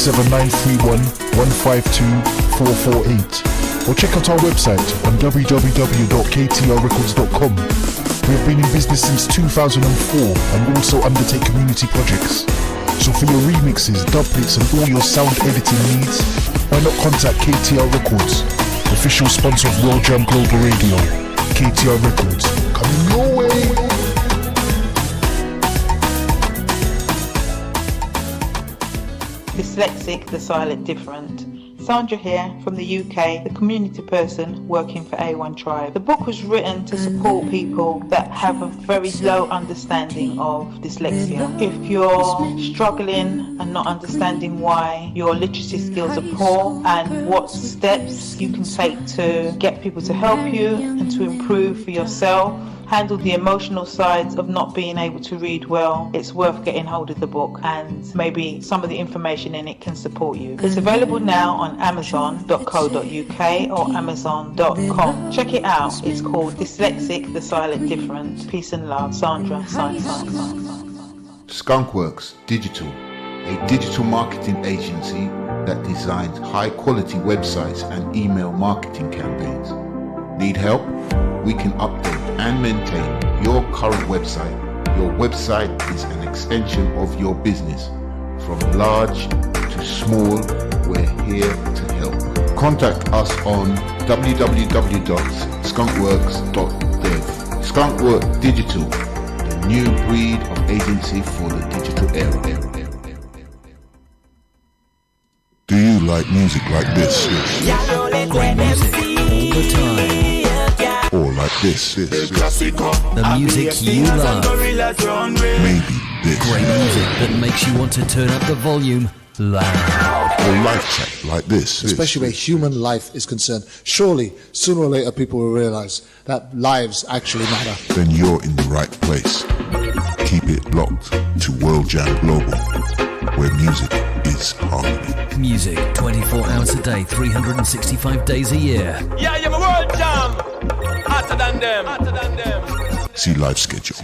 07931 152 448. Or check out our website on www.ktrrecords.com. We have been in business since 2004 and also undertake community projects. So for your remixes, dubplates and all your sound editing needs, why not contact KTR Records, official sponsor of World Jam Global Radio. KTR Records, coming your way. Dyslexic, the silent different. Sandra here from the UK, the community person working for A1 Tribe. The book was written to support people that have a very low understanding of dyslexia. If you're struggling and not understanding why your literacy skills are poor and what steps you can take to get people to help you and to improve for yourself, handle the emotional sides of not being able to read well, it's worth getting hold of the book, and maybe some of the information in it can support you. It's available now on amazon.co.uk or amazon.com. Check it out. It's called Dyslexic, the Silent Different. Peace and love. Sandra. Skunkworks Digital, a digital marketing agency that designs high quality websites and email marketing campaigns. Need help? We can update and maintain your current website. Your website is an extension of your business. From large to small, we're here to help. Contact us on www.skunkworks.dev. Skunkwork Digital, the new breed of agency for the digital era. Do you like music like this? Great music all the time. Or like this? The music you love. Maybe this. Great music that makes you want to turn up the volume loud. Or life track like this. Especially where human life is concerned. Surely, sooner or later, people will realize that lives actually matter. Then you're in the right place. Keep it locked to World Jam Global, where music is harmony. Music 24 hours a day, 365 days a year. Yeah, I'm a World Jam. Hotter than them. See live schedule.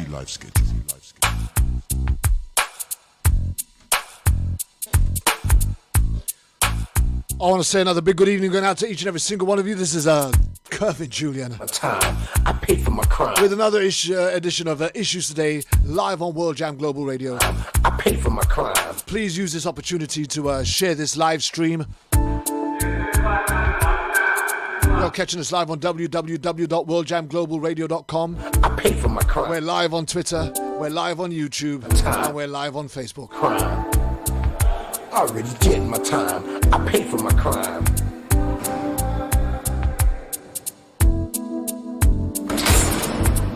I want to say another big good evening going out to each and every single one of you. This is Kervin, Julien. I paid for my crime. With another edition of Issues Today, live on World Jam Global Radio. I paid for my crime. Please use this opportunity to share this live stream. You're catching us live on www.worldjamglobalradio.com. I paid for my crime. We're live on Twitter, we're live on YouTube, and we're live on Facebook. Crime. I already did my time. I paid for my crime.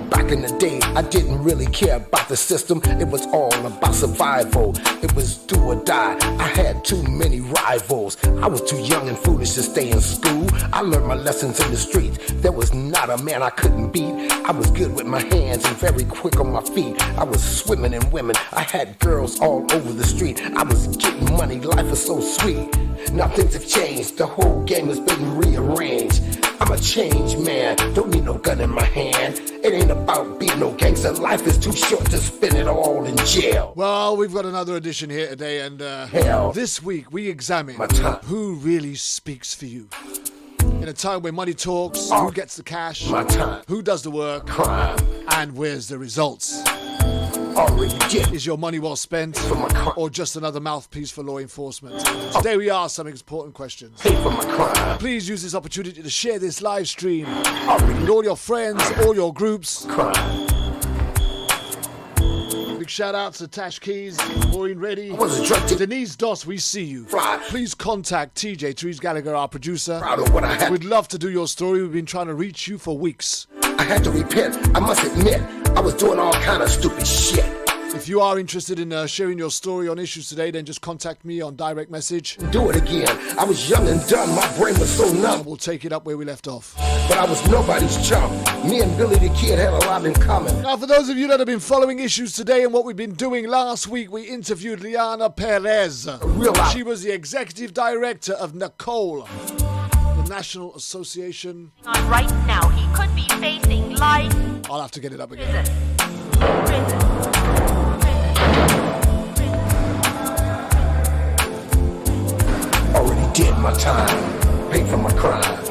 Back in the day, I didn't really care about the system. It was all about survival. It was do or die. I had too many rivals. I was too young and foolish to stay in school. I learned my lessons in the streets. There was not a man I couldn't beat. I was good with my hands and very quick on my feet. I was swimming in women. I had girls all over the street. I was getting money. Life was so sweet. Now things have changed. The whole game has been rearranged. I'm a changed man. Don't need no gun in my hand. It ain't about being no gangster. Life is too short to spend it all in jail. Well, we've got another edition here today, and this week we examine who really speaks for you. In a time where money talks, who gets the cash, who does the work, crime, and where's the results? Already did. Is your money well spent, or just another mouthpiece for law enforcement? Today we ask some important questions. Pay for my crime. Please use this opportunity to share this live stream with all your friends, all your groups. Crime. Big shout out to Tash Keys, Maureen Reddy, Denise Doss, we see you. Please contact TJ, Therese Gallagher, our producer. We'd love to do your story. We've been trying to reach you for weeks. I had to repent. I must admit, I was doing all kind of stupid shit. If you are interested in sharing your story on Issues Today, then just contact me on direct message. Do it again. I was young and dumb. My brain was so numb. And we'll take it up where we left off. But I was nobody's chump. Me and Billy the Kid had a lot in common. Now, for those of you that have been following Issues Today and what we've been doing, last week we interviewed Liana Perez. She was the executive director of NACOLE, the National Association. Right now, he could be facing life. I'll have to get it up again. my time, paid for my crime.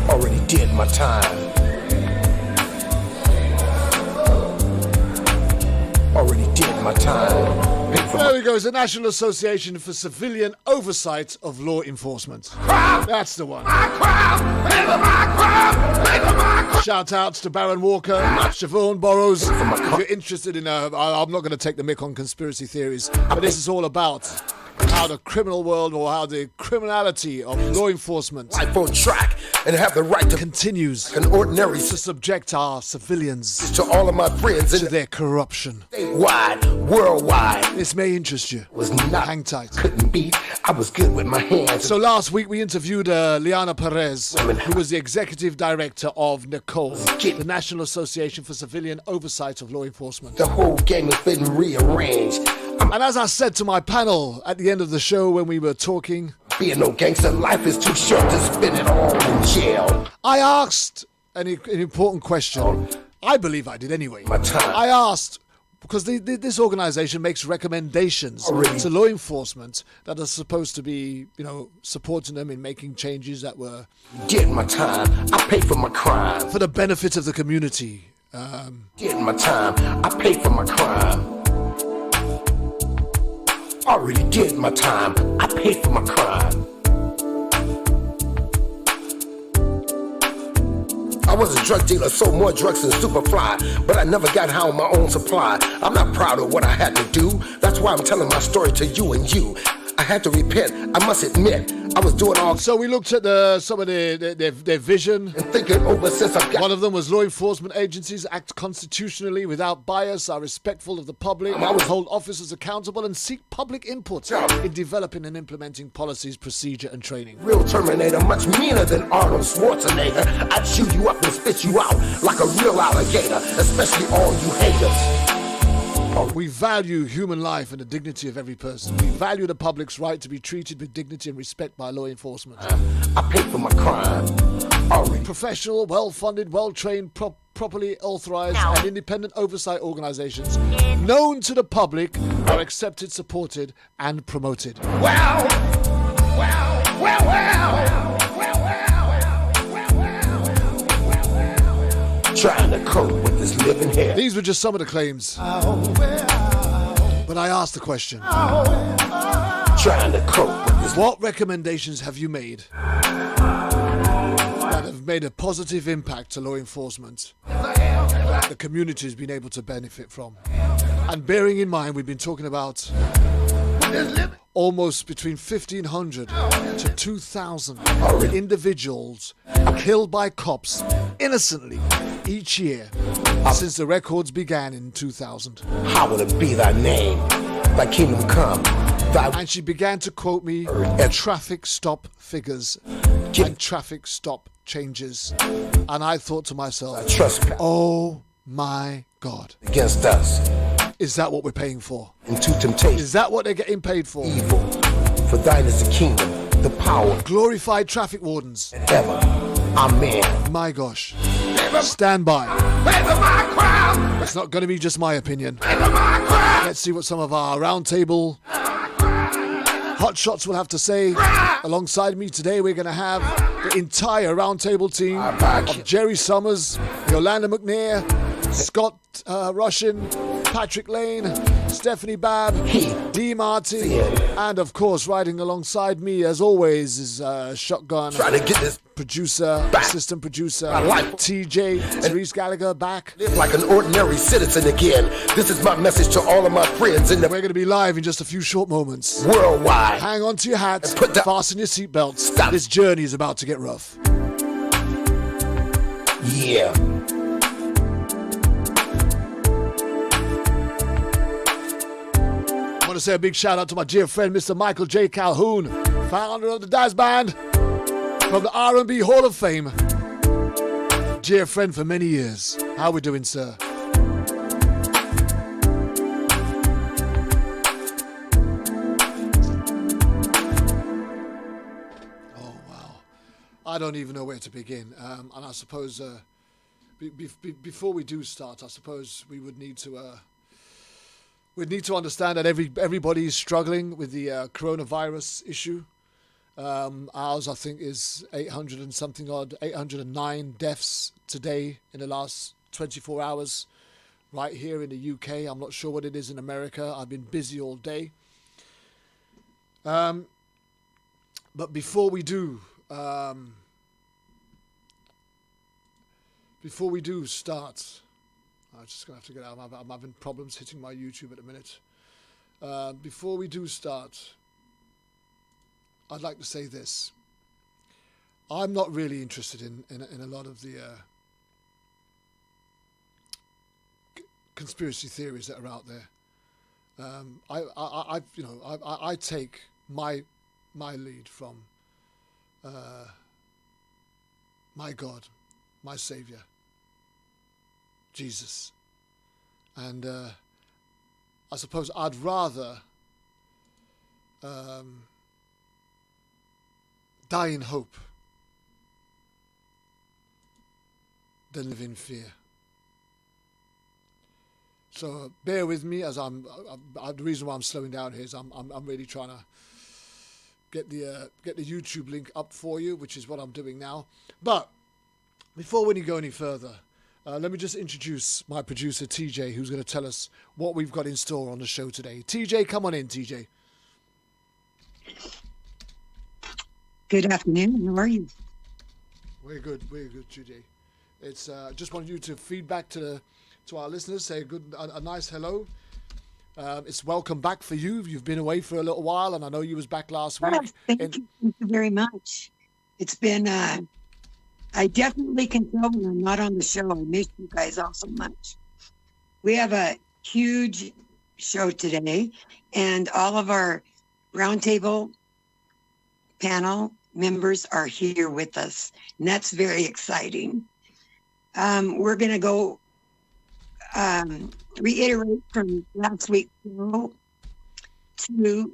Already did my time. Already did my time. Paid for There we go. It's the National Association for Civilian Oversight of Law Enforcement. That's the one. Shout outs to Baron Walker, Siobhan Burrows. If you're interested in, I'm not going to take the mick on conspiracy theories, but this is all about how the criminal world, or how the criminality of law enforcement life on track and have the right to continues an ordinary to subject our civilians to all of my friends to their corruption. Statewide, worldwide. This may interest you. Was not hang tight. Couldn't beat. I was good with my hands. So last week we interviewed Liana Perez, who was the executive director of NACOL, the National Association for Civilian Oversight of Law Enforcement. The whole game has been rearranged. And as I said to my panel at the end of the show when we were talking, being no gangster, life is too short to spend it all in jail. I asked an important question. I believe I did anyway. My time. I asked, because this organization makes recommendations to law enforcement that are supposed to be, supporting them in making changes that were... Did my time. I paid for my crime. For the benefit of the community. Did my time. I paid for my crime. Already did my time. I paid for my crime. I was a drug dealer, sold more drugs than Superfly, but I never got high on my own supply. I'm not proud of what I had to do. That's why I'm telling my story to you and you. I had to repent. I must admit, I was doing all. So we looked at some of their vision. And thinking over since I've got. One of them was law enforcement agencies act constitutionally without bias, are respectful of the public, hold officers accountable, and seek public input in developing and implementing policies, procedure, and training. Real Terminator, much meaner than Arnold Schwarzenegger. I'd chew you up and spit you out like a real alligator, especially all you haters. We value human life and the dignity of every person. We value the public's right to be treated with dignity and respect by law enforcement. I paid for my crime. Already. Professional, well-funded, well-trained, properly authorized and independent oversight organizations known to the public are accepted, supported, and promoted. Trying to cope with this living here. These were just some of the claims. But I asked the question. Trying to cope with this. What recommendations have you made that have made a positive impact to law enforcement that the community has been able to benefit from? And bearing in mind, we've been talking about almost between 1,500 to 2,000 individuals killed by cops innocently each year since the records began in 2000. Hallowed be thy name, thy kingdom come. And she began to quote me traffic stop figures and traffic stop changes. And I thought to myself, oh my God. Against us. Is that what we're paying for? Into temptation. Is that what they're getting paid for? Evil. For thine is the kingdom, the power. Glorified traffic wardens. Ever. Amen. My gosh. Stand by. It's not going to be just my opinion. Let's see what some of our roundtable hotshots will have to say. Alongside me today, we're going to have the entire roundtable team of Jerry Summers, Yolanda McNair, Scott Russian, Patrick Lane, Stephanie Babb, Dee Martin, and of course, riding alongside me, as always, is Shotgun producer, assistant producer, TJ, Therese Gallagher back. Live like an ordinary citizen again. This is my message to all of my friends. We're going to be live in just a few short moments. Worldwide. Hang on to your hats, fasten your seatbelts. This journey is about to get rough. Yeah. I want to say a big shout out to my dear friend Mr. Michael J. Calhoun, founder of the Daz Band from the R&B Hall of Fame. Dear friend for many years. How we doing, sir? Oh wow, I don't even know where to begin. And I suppose before we do start, I suppose we would need to We need to understand that everybody is struggling with the coronavirus issue. Ours, I think, is 800 and something odd, 809 deaths today in the last 24 hours right here in the UK. I'm not sure what it is in America. I've been busy all day. But before we do start, I'm just going to have to get out. I'm having problems hitting my YouTube at the minute. Before we do start, I'd like to say this. I'm not really interested in a lot of the conspiracy theories that are out there. I take my lead from my God, my Savior, Jesus, and I suppose I'd rather die in hope than live in fear. So bear with me as the reason why I'm slowing down here is I'm really trying to get the YouTube link up for you, which is what I'm doing now. But before we go any further, let me just introduce my producer TJ, who's going to tell us what we've got in store on the show today. TJ, come on in, TJ. Good afternoon. How are you? We're good, TJ. It's just wanted you to feedback to our listeners, say a nice hello. It's welcome back for you. You've been away for a little while, and I know you was back last week. Yes, thank you very much. It's been, I definitely can tell when I'm not on the show. I miss you guys all so much. We have a huge show today, and all of our Roundtable panel members are here with us, and that's very exciting. We're going to go reiterate from last week's show to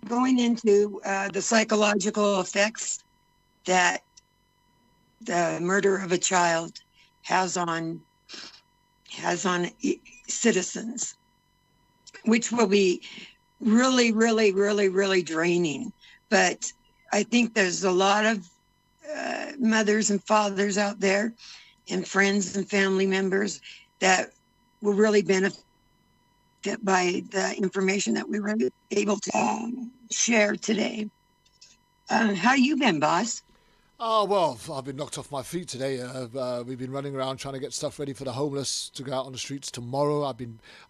going into the psychological effects that the murder of a child has on citizens, which will be really, really, really, really draining. But I think there's a lot of mothers and fathers out there and friends and family members that will really benefit by the information that we were able to share today. How you been, boss? Oh, well, I've been knocked off my feet today. We've been running around trying to get stuff ready for the homeless to go out on the streets tomorrow.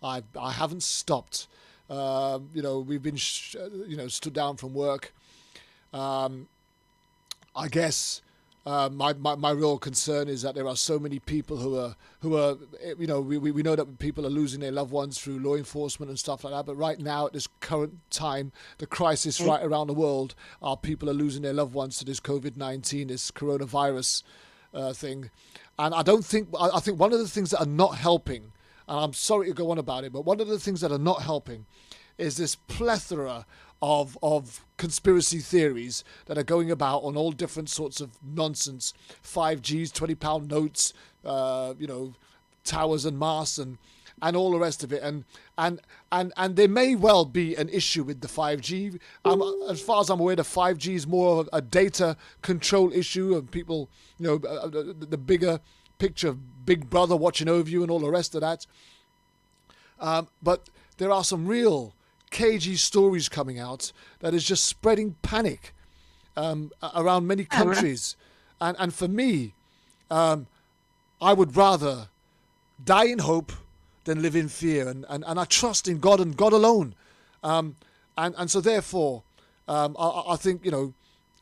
I haven't stopped. We've been, stood down from work. I guess my real concern is that there are so many people who are we know that people are losing their loved ones through law enforcement and stuff like that. But right now, at this current time, the crisis right around the world, our people are losing their loved ones to this COVID-19, this coronavirus thing. And I think one of the things that are not helping, and I'm sorry to go on about it, but one of the things that are not helping is this plethora of conspiracy theories that are going about on all different sorts of nonsense, 5Gs, £20 notes, towers and masts and all the rest of it. And there may well be an issue with the 5G. As far as I'm aware, the 5G is more of a data control issue, and people, the bigger picture of Big Brother watching over you and all the rest of that. But there are some real cagey stories coming out that is just spreading panic around many countries. And for me, I would rather die in hope than live in fear. And I trust in God and God alone. And so therefore, I think,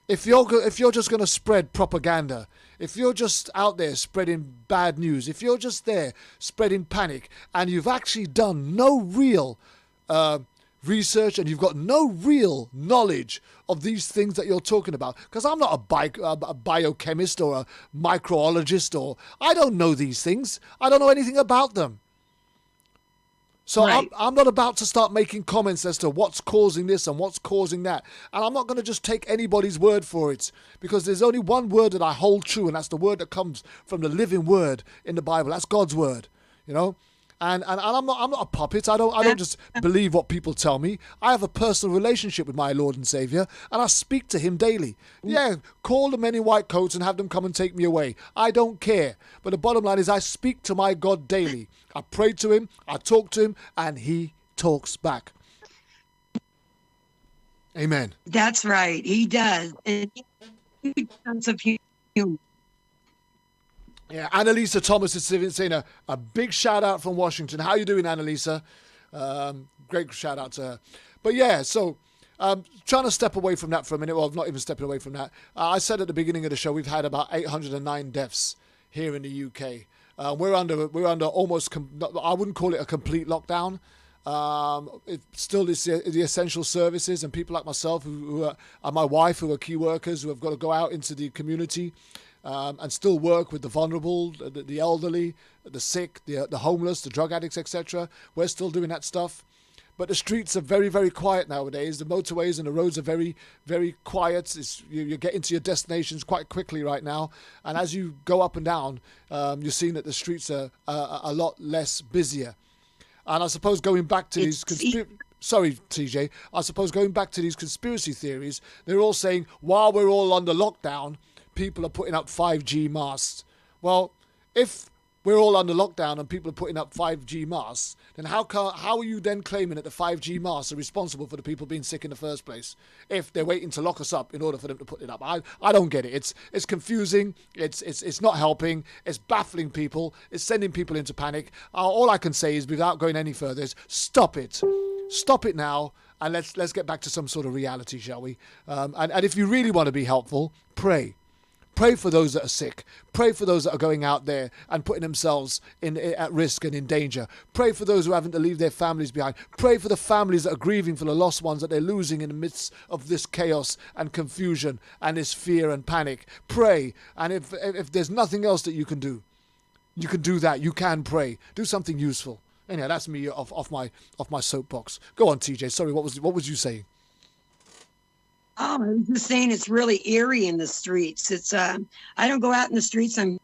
if you're just going to spread propaganda, if you're just out there spreading bad news, if you're just there spreading panic, and you've actually done no real research and you've got no real knowledge of these things that you're talking about, because I'm not a biochemist or a microbiologist, or I don't know these things. I don't know anything about them. So right. I'm not about to start making comments as to what's causing this and what's causing that. And I'm not going to just take anybody's word for it, because there's only one word that I hold true, and that's the word that comes from the living word in the Bible. That's God's word, And I'm not a puppet. I don't just believe what people tell me. I have a personal relationship with my Lord and Savior, and I speak to him daily. Yeah, call the men in white coats and have them come and take me away. I don't care. But the bottom line is I speak to my God daily. I pray to him, I talk to him, and he talks back. Amen. That's right. He does. And he has a good sense of humor. Yeah, Annalisa Thomas is saying a big shout out from Washington. How you doing, Annalisa? Great shout out to her. But yeah, so trying to step away from that for a minute. Well, not even stepping away from that. I said at the beginning of the show we've had about 809 deaths here in the UK. We're under almost. I wouldn't call it a complete lockdown. It still is the essential services, and people like myself who are my wife, who are key workers, who have got to go out into the community. And still work with the vulnerable, the elderly, the sick, the homeless, the drug addicts, etc. We're still doing that stuff. But the streets are very, very quiet nowadays. The motorways and the roads are very, very quiet. You get into your destinations quite quickly right now. And as you go up and down, you're seeing that the streets are a lot less busier. And I suppose going back to Sorry, TJ. I suppose going back to these conspiracy theories, they're all saying, while we're all under lockdown, people are putting up 5G masks. Well, if we're all under lockdown and people are putting up 5G masks, then how are you then claiming that the 5G masks are responsible for the people being sick in the first place? If they're waiting to lock us up in order for them to put it up, I don't get it. It's confusing. It's not helping. It's baffling people. It's sending people into panic. All I can say is, without going any further, is stop it. Stop it now, and let's get back to some sort of reality, shall we? And if you really want to be helpful, pray. Pray for those that are sick. Pray for those that are going out there and putting themselves at risk and in danger. Pray for those who are having to leave their families behind. Pray for the families that are grieving for the lost ones that they're losing in the midst of this chaos and confusion and this fear and panic. Pray. And if there's nothing else that you can do that. You can pray. Do something useful. Anyhow, that's me off my soapbox. Go on, TJ. Sorry, what was you saying? Oh, I was just saying it's really eerie in the streets. It's I don't go out in the streets. I'm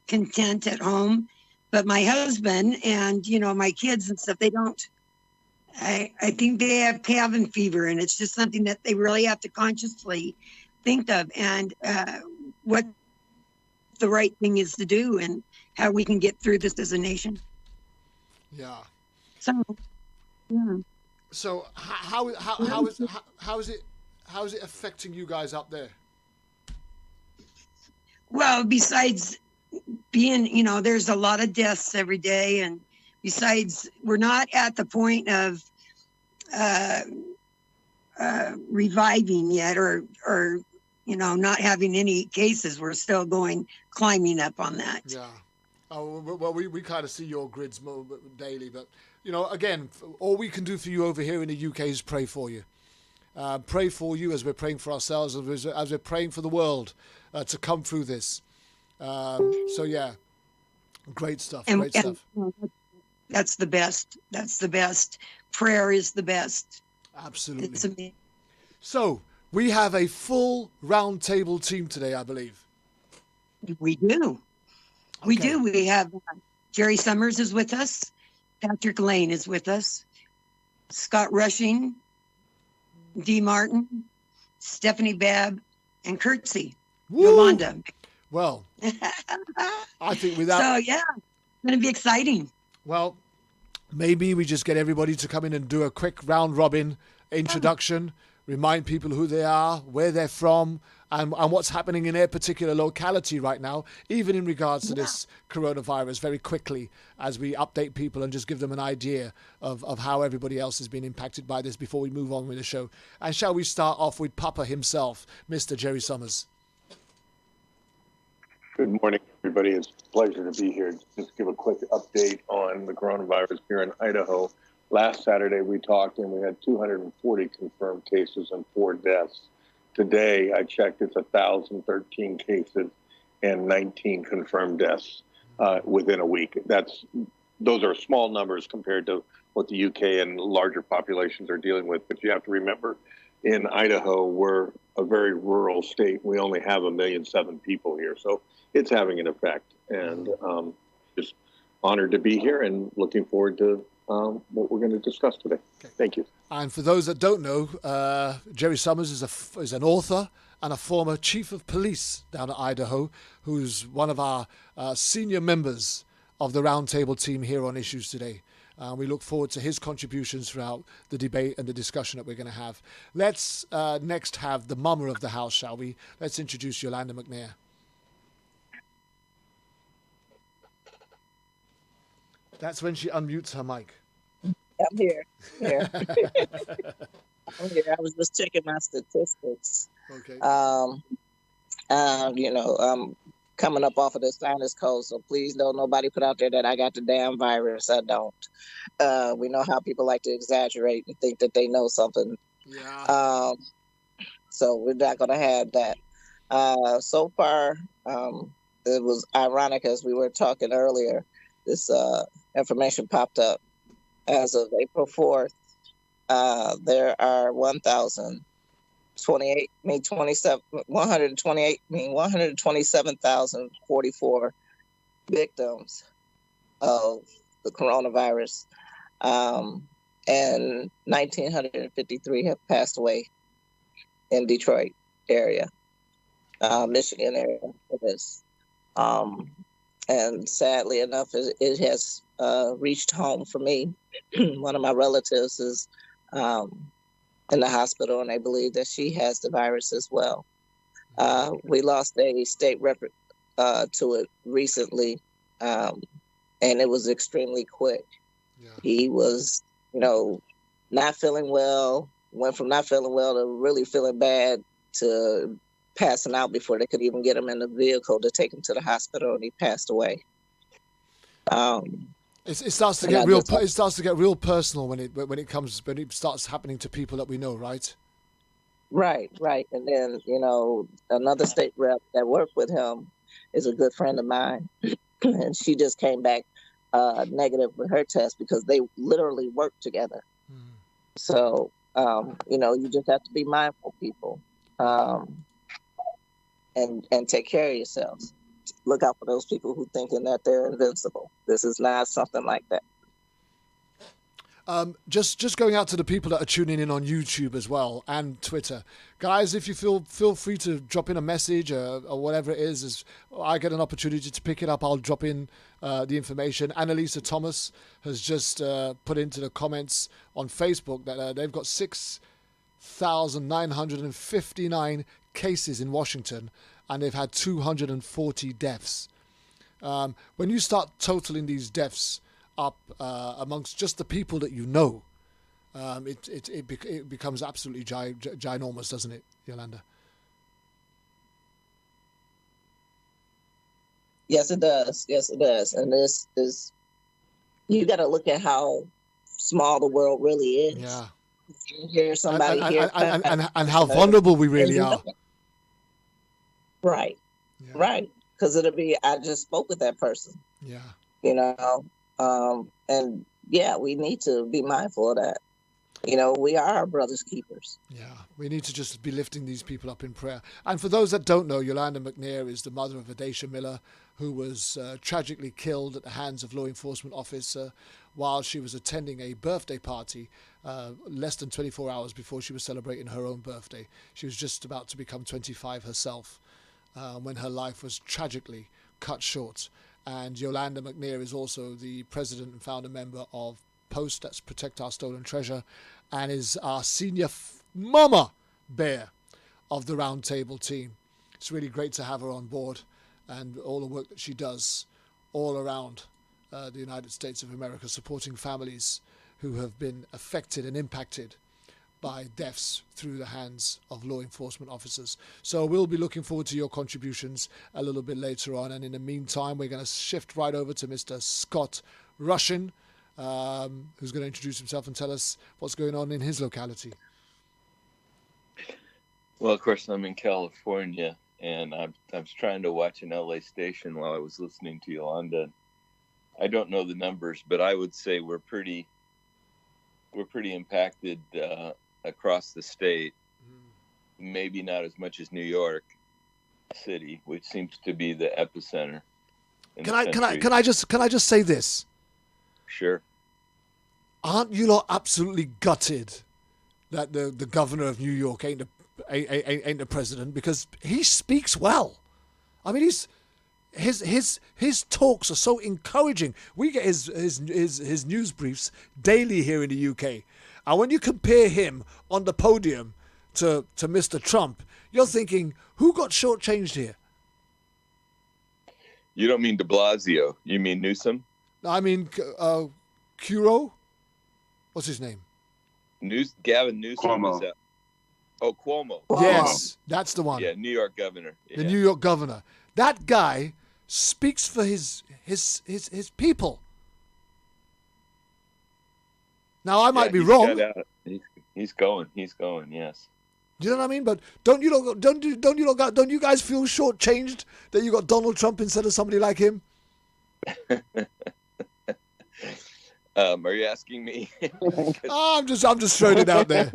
content at home. But my husband and, my kids and stuff, they don't. I think they have cabin fever, and it's just something that they really have to consciously think of, and what the right thing is to do and how we can get through this as a nation. Yeah. So, yeah. So how is it affecting you guys up there? Well, besides being, there's a lot of deaths every day, and besides, we're not at the point of reviving yet, or not having any cases. We're still climbing up on that. Yeah. Oh, well, we kind of see your grids daily, but again, all we can do for you over here in the UK is pray for you. Pray for you as we're praying for ourselves, as we're praying for the world to come through this. So yeah, great stuff. Great stuff. That's the best. That's the best. Prayer is the best. Absolutely. It's amazing. So we have a full roundtable team today, I believe. We do. Okay. We do. We have Jerry Summers is with us. Patrick Lane is with us. Scott Rushing, Dee Martin, Stephanie Babb, and Curtsy. Yolanda. Well, I think without... So, yeah, it's going to be exciting. Well, maybe we just get everybody to come in and do a quick round-robin introduction, remind people who they are, where they're from, and what's happening in their particular locality right now, even in regards to this coronavirus, very quickly, as we update people and just give them an idea of how everybody else has been impacted by this before we move on with the show. And shall we start off with Papa himself, Mr. Jerry Summers? Good morning, everybody. It's a pleasure to be here. Just give a quick update on the coronavirus here in Idaho. Last Saturday, we talked and we had 240 confirmed cases and 4 deaths. Today, I checked, it's 1,013 cases and 19 confirmed deaths within a week. Those are small numbers compared to what the UK and larger populations are dealing with. But you have to remember, in Idaho, we're a very rural state. We only have 1.7 million people here. So it's having an effect. And just honored to be here and looking forward to what we're going to discuss today. Okay. Thank you. And for those that don't know, Jerry Summers is an author and a former chief of police down at Idaho, who's one of our senior members of the Roundtable team here on Issues Today. We look forward to his contributions throughout the debate and the discussion that we're going to have. Let's next have the mama of the house, shall we? Let's introduce Yolanda McNair. That's when she unmutes her mic. I'm here. I'm here. I was just checking my statistics. Okay. I'm coming up off of the sinus cold, so please don't nobody put out there that I got the damn virus. I don't. We know how people like to exaggerate and think that they know something. Yeah. So we're not going to have that. So far, it was ironic as we were talking earlier. This information popped up. As of April 4th, there are 127,044 victims of the coronavirus, and 1,953 have passed away in Detroit area, Michigan area for this. And sadly enough, it has reached home for me. One of my relatives is in the hospital, and they believe that she has the virus as well. We lost a state rep to it recently, and it was extremely quick. Yeah. He was, not feeling well, went from not feeling well to really feeling bad to passing out before they could even get him in the vehicle to take him to the hospital, and he passed away. It starts to get real. It starts to get real personal when it starts happening to people that we know, right? Right. And then another state rep that worked with him is a good friend of mine, and she just came back negative with her test because they literally worked together. Mm. So you just have to be mindful, people, and take care of yourselves. Look out for those people who thinking that they're invincible. This is not something like that. Just going out to the people that are tuning in on YouTube as well and Twitter, guys. If you feel free to drop in a message or whatever it is. As I get an opportunity to pick it up, I'll drop in the information. Annalisa Thomas has just put into the comments on Facebook that they've got 6,959 cases in Washington, and they've had 240 deaths. When you start totaling these deaths up amongst just the people that you know, it becomes absolutely ginormous, doesn't it, Yolanda? Yes, it does. And this is, you got to look at how small the world really is. Yeah. You hear somebody and how vulnerable we really are. Right. Yeah. Right. Because it'll be, I just spoke with that person. Yeah. And yeah, we need to be mindful of that. We are our brother's keepers. Yeah, we need to just be lifting these people up in prayer. And for those that don't know, Yolanda McNair is the mother of Adacia Miller, who was tragically killed at the hands of law enforcement officer while she was attending a birthday party less than 24 hours before she was celebrating her own birthday. She was just about to become 25 herself when her life was tragically cut short. And Yolanda McNair is also the president and founder member of POST, that's Protect Our Stolen Treasure, and is our senior mama bear of the Roundtable team. It's really great to have her on board and all the work that she does all around the United States of America, supporting families who have been affected and impacted by deaths through the hands of law enforcement officers. So we'll be looking forward to your contributions a little bit later on. And in the meantime, we're going to shift right over to Mr. Scott Rushin, who's going to introduce himself and tell us what's going on in his locality. Well, of course, I'm in California, and I was trying to watch an LA station while I was listening to Yolanda. I don't know the numbers, but I would say we're pretty impacted across the state. Maybe not as much as New York City, which seems to be the epicenter. in Can the I country. can I just say this? Sure. Aren't you lot absolutely gutted that the governor of New York ain't the president, because he speaks well? I mean, his talks are so encouraging. We get his news briefs daily here in the UK, and when you compare him on the podium to Mr. Trump, you're thinking, who got shortchanged here? You don't mean de Blasio. You mean Newsom? I mean, Curo? What's his name? Gavin Newsom. Cuomo. Is that? Oh, Cuomo. Yes, that's the one. Yeah, New York governor. The Yeah. New York governor. That guy speaks for his people. Now I might be he's wrong. got out. He's going. Yes. Do you know what I mean? But don't you guys feel shortchanged that you got Donald Trump instead of somebody like him? Are you asking me? I'm just throwing it out there.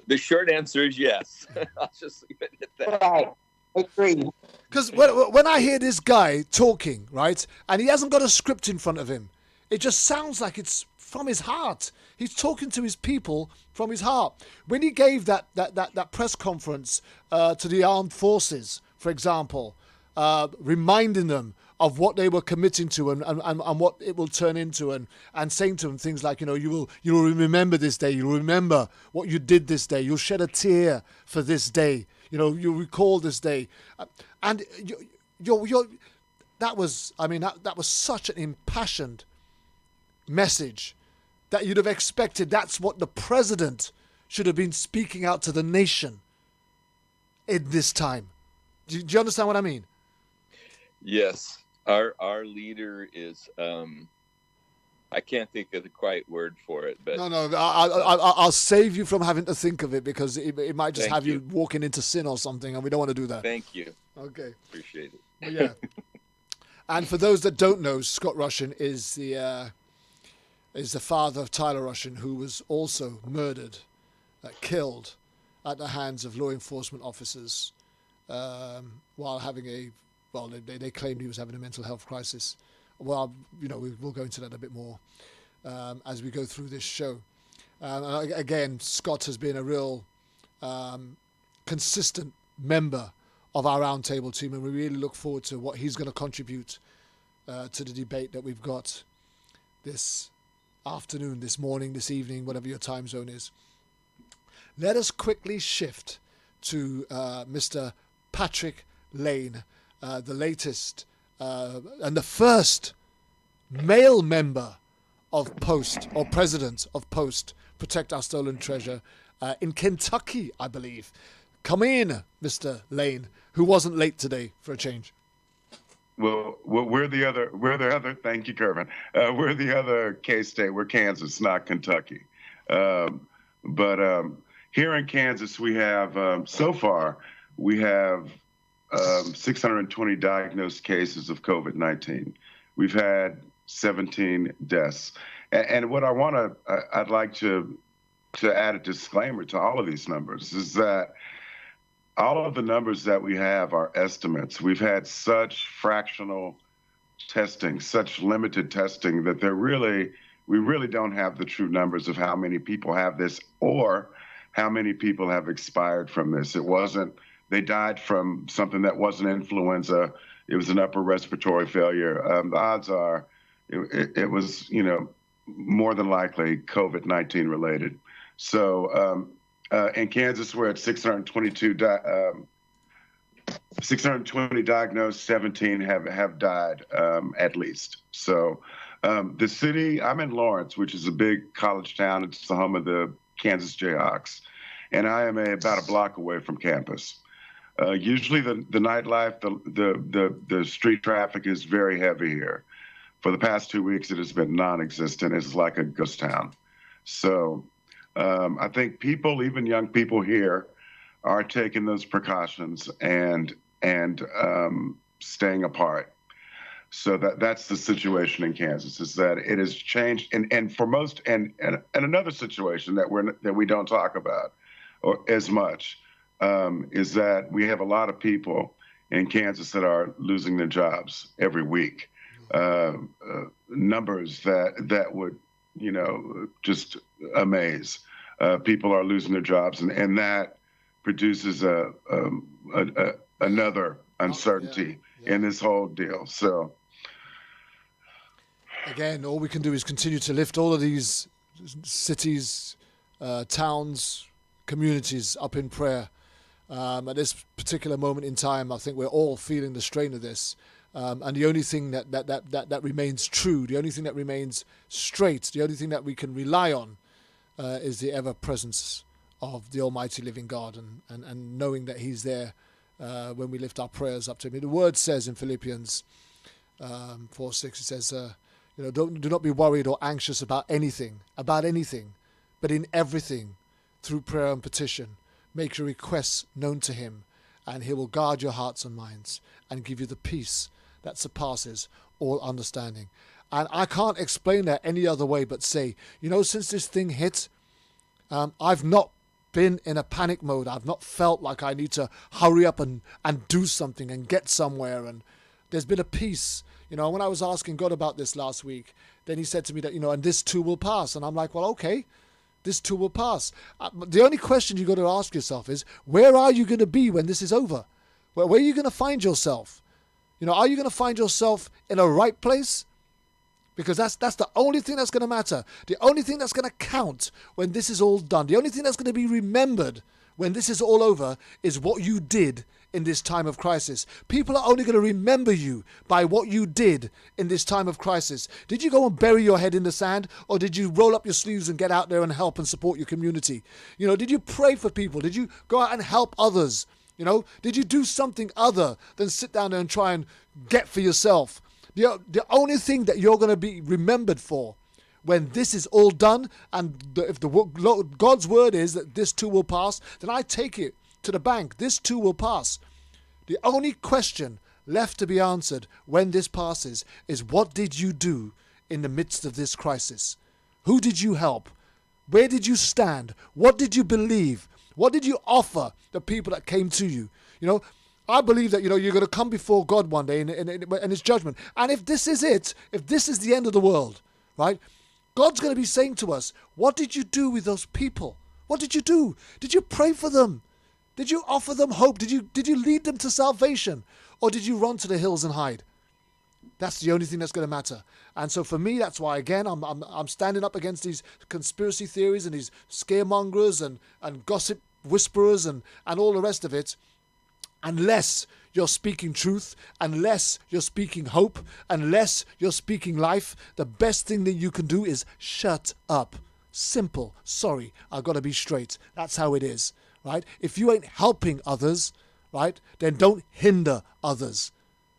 The short answer is yes. I'll just leave it at that. Right. Agreed. Because when I hear this guy talking, right, and he hasn't got a script in front of him, it just sounds like it's from his heart. He's talking to his people from his heart. When he gave that press conference to the armed forces, for example, reminding them of what they were committing to and what it will turn into, and saying to them things like, you will remember this day, you'll remember what you did this day, you'll shed a tear for this day, you'll recall this day, and that was such an impassioned message that you'd have expected. That's what the president should have been speaking out to the nation in this time. Do you understand what I mean? Yes. Our leader is I can't think of the right word for it, but no, I'll save you from having to think of it, because it might just have you walking into sin or something, and we don't want to do that. Thank you. Okay. Appreciate it. Yeah. And for those that don't know, Scott Russian is the father of Tyler Russian, who was also murdered, killed at the hands of law enforcement officers while having they claimed he was having a mental health crisis. Well, we'll go into that a bit more as we go through this show. And again, Scott has been a real consistent member of our Roundtable team, and we really look forward to what he's going to contribute to the debate that we've got this afternoon, this morning, this evening, whatever your time zone is. Let us quickly shift to Mr. Patrick Lane, the latest and the first male member of Post, or president of Post, Protect Our Stolen Treasure, in Kentucky, I believe. Come in, Mr. Lane, who wasn't late today for a change. Well, we're the other. Thank you, Kervin. We're the other K-State. We're Kansas, not Kentucky. But here in Kansas, we have so far we have 620 diagnosed cases of COVID-19. We've had 17 deaths. And what I'd like to add a disclaimer to all of these numbers is that all of the numbers that we have are estimates. We've had such fractional testing, such limited testing, that we really don't have the true numbers of how many people have this or how many people have expired from this. They died from something that wasn't influenza. It was an upper respiratory failure. The odds are it was, more than likely COVID-19 related. So in Kansas, we're at 620 diagnosed, 17 have died at least. So the city, I'm in Lawrence, which is a big college town. It's the home of the Kansas Jayhawks. And I am about a block away from campus. Usually the nightlife, the street traffic is very heavy here. For the past 2 weeks, it has been non-existent. It's like a ghost town. So I think people, even young people here, are taking those precautions and staying apart. So that's the situation in Kansas, is that it has changed. And for most, and another situation that we don't talk about or as much, is that we have a lot of people in Kansas that are losing their jobs every week. Numbers that would, just amaze. People are losing their jobs, and that produces another uncertainty in this whole deal. So, again, all we can do is continue to lift all of these cities, towns, communities up in prayer. At this particular moment in time, I think we're all feeling the strain of this. And the only thing that remains true, the only thing that remains straight, the only thing that we can rely on is the ever-presence of the Almighty Living God, and knowing that He's there when we lift our prayers up to Him. The Word says in Philippians 4:6, it says, do not be worried or anxious about anything, but in everything, through prayer and petition, make your requests known to Him, and He will guard your hearts and minds and give you the peace that surpasses all understanding. And I can't explain that any other way but say, since this thing hit, I've not been in a panic mode. I've not felt like I need to hurry up and do something and get somewhere. And there's been a peace. When I was asking God about this last week, then He said to me that, and this too will pass. And I'm like, well, okay, this too will pass. The only question you've got to ask yourself is, where are you going to be when this is over? Where are you going to find yourself? Are you going to find yourself in a right place? Because that's the only thing that's going to matter. The only thing that's going to count when this is all done. The only thing that's going to be remembered when this is all over is what you did in this time of crisis. People are only going to remember you by what you did in this time of crisis. Did you go and bury your head in the sand, or did you roll up your sleeves and get out there and help and support your community? Did you pray for people? Did you go out and help others? Did you do something other than sit down there and try and get for yourself? The only thing that you're going to be remembered for when this is all done, and if God's word is that this too will pass, then I take it to the bank. This too will pass. The only question left to be answered when this passes is, what did you do in the midst of this crisis? Who did you help? Where did you stand? What did you believe? What did you offer the people that came to you? I believe that, you're going to come before God one day in His judgment. And if this is it, if this is the end of the world, right, God's going to be saying to us, what did you do with those people? What did you do? Did you pray for them? Did you offer them hope? Did you lead them to salvation? Or did you run to the hills and hide? That's the only thing that's going to matter. And so for me, that's why, again, I'm standing up against these conspiracy theories and these scaremongers and gossip whisperers and all the rest of it. Unless you're speaking truth, unless you're speaking hope, unless you're speaking life, the best thing that you can do is shut up. Simple. Sorry, I've got to be straight. That's how it is, right? If you ain't helping others, right, then don't hinder others,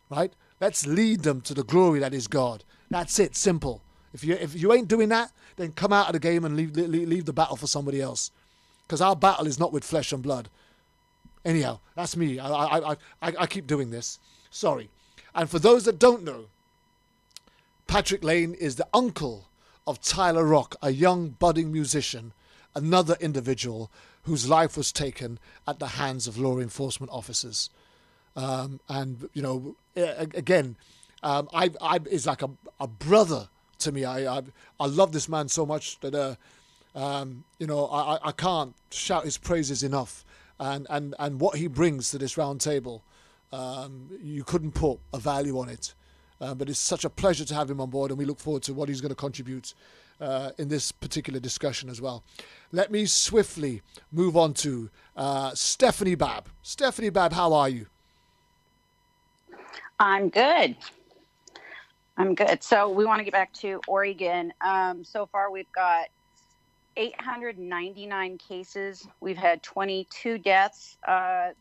right? Let's lead them to the glory that is God. That's it. Simple. If you ain't doing that, then come out of the game and leave the battle for somebody else, because our battle is not with flesh and blood. Anyhow, that's me. I keep doing this. Sorry. And for those that don't know, Patrick Lane is the uncle of Tyler Rock, a young budding musician, another individual whose life was taken at the hands of law enforcement officers. And again, is like a brother to me. I love this man so much that I can't shout his praises enough. And what he brings to this round table, you couldn't put a value on it. But it's such a pleasure to have him on board, and we look forward to what he's going to contribute in this particular discussion as well. Let me swiftly move on to Stephanie Babb. Stephanie Babb, how are you? I'm good. So we want to get back to Oregon. So far, we've got 899 cases. We've had 22 deaths.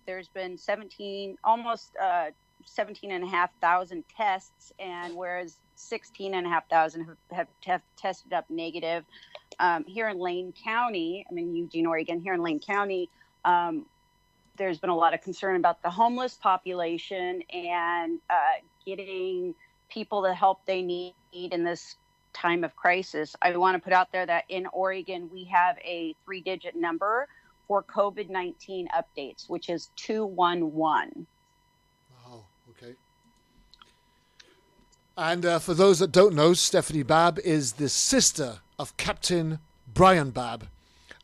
There's been 17,500 tests, and whereas 16,500 have tested up negative. Here in Lane County, I'm in Eugene, Oregon, here in Lane County, there's been a lot of concern about the homeless population and getting people the help they need in this time of crisis. I want to put out there that in Oregon, we have a 3-digit number for COVID-19 updates, which is 211. And for those that don't know, Stephanie Babb is the sister of Captain Brian Babb,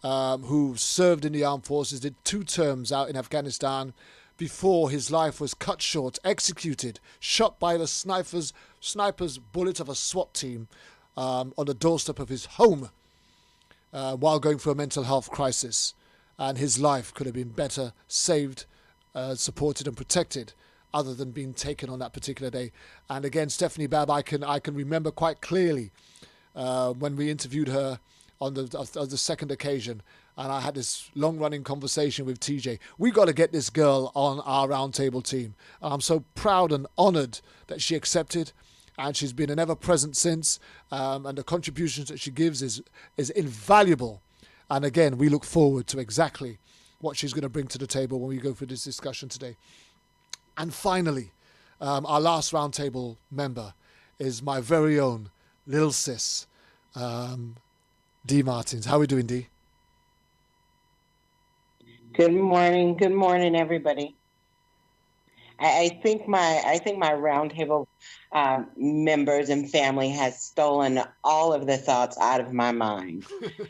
who served in the armed forces, did 2 terms out in Afghanistan before his life was cut short, executed, shot by the sniper's bullet of a SWAT team on the doorstep of his home while going through a mental health crisis. And his life could have been better saved, supported and protected, other than being taken on that particular day. And again, Stephanie Babb, I can remember quite clearly when we interviewed her on the second occasion, and I had this long-running conversation with TJ. We got to get this girl on our roundtable team. And I'm so proud and honoured that she accepted, and she's been an ever-present since, and the contributions that she gives is invaluable. And again, we look forward to exactly what she's going to bring to the table when we go through this discussion today. And finally, our last roundtable member is my very own little sis, Dee Martins. How are we doing, Dee? Good morning, everybody. I think my roundtable members and family has stolen all of the thoughts out of my mind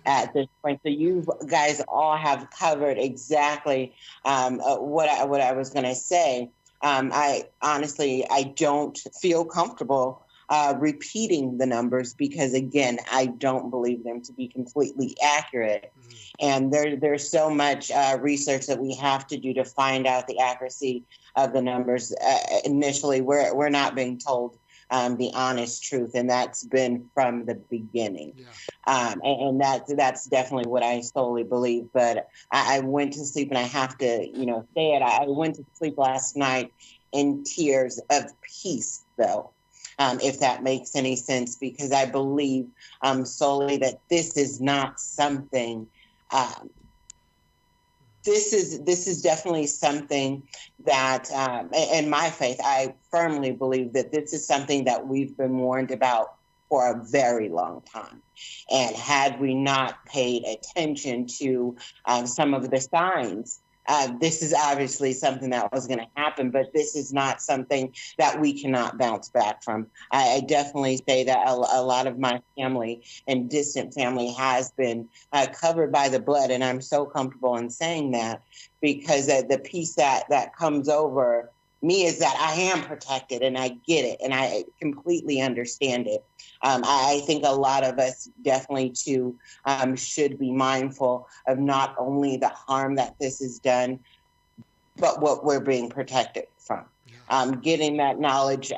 at this point. So you guys all have covered exactly what I was going to say. I honestly don't feel comfortable repeating the numbers because, again, I don't believe them to be completely accurate. And there's so much research that we have to do to find out the accuracy of the numbers. Initially, we're not being told the honest truth, and that's been from the beginning. And that's definitely what I solely believe. But I went to sleep, and I have to, say it. I went to sleep last night in tears of peace, though. If that makes any sense, because I believe solely that this is not something. This is definitely something that, in my faith, I firmly believe that this is something that we've been warned about for a very long time. And had we not paid attention to some of the signs, this is obviously something that was going to happen, but this is not something that we cannot bounce back from. I definitely say that a lot of my family and distant family has been covered by the blood, and I'm so comfortable in saying that because the peace that comes over me is that I am protected, and I get it, and I completely understand it. I think a lot of us definitely too should be mindful of not only the harm that this has done, but what we're being protected from. Getting that knowledge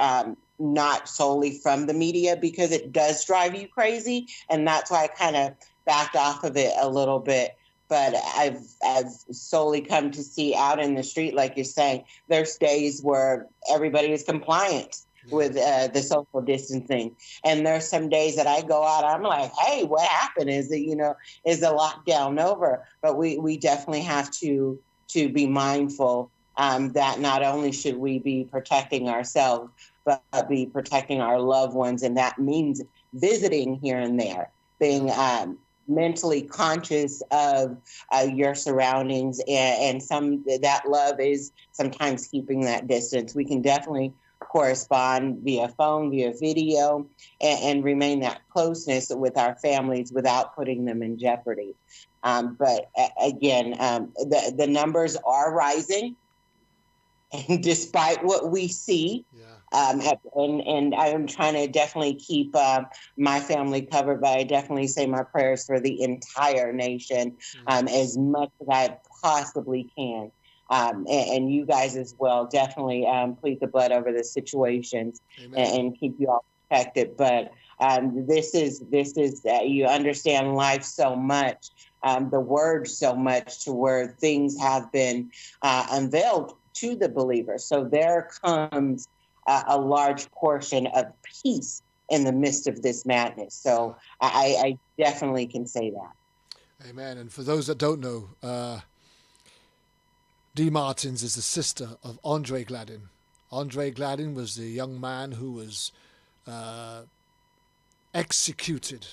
not solely from the media, because it does drive you crazy, and that's why I kind of backed off of it a little bit. But I've solely come to see out in the street, like you're saying, there's days where everybody is compliant with the social distancing. And there's some days that I go out, I'm like, hey, what happened? Is it, is the lockdown over? But we definitely have to be mindful that not only should we be protecting ourselves, but be protecting our loved ones. And that means visiting here and there, being mentally conscious of your surroundings, and that love is sometimes keeping that distance. We can definitely correspond via phone, via video, and remain that closeness with our families without putting them in jeopardy. But again, the numbers are rising, and despite what we see, and I'm trying to definitely keep my family covered, but I definitely say my prayers for the entire nation as much as I possibly can. And you guys as well, definitely plead the blood over the situations and keep you all protected. But this is you understand life so much, the word so much, to where things have been unveiled to the believer. So there comes a large portion of peace in the midst of this madness. So I definitely can say that. Amen. And for those that don't know, Dee Martins is the sister of Andre Gladden. Andre Gladden was the young man who was executed,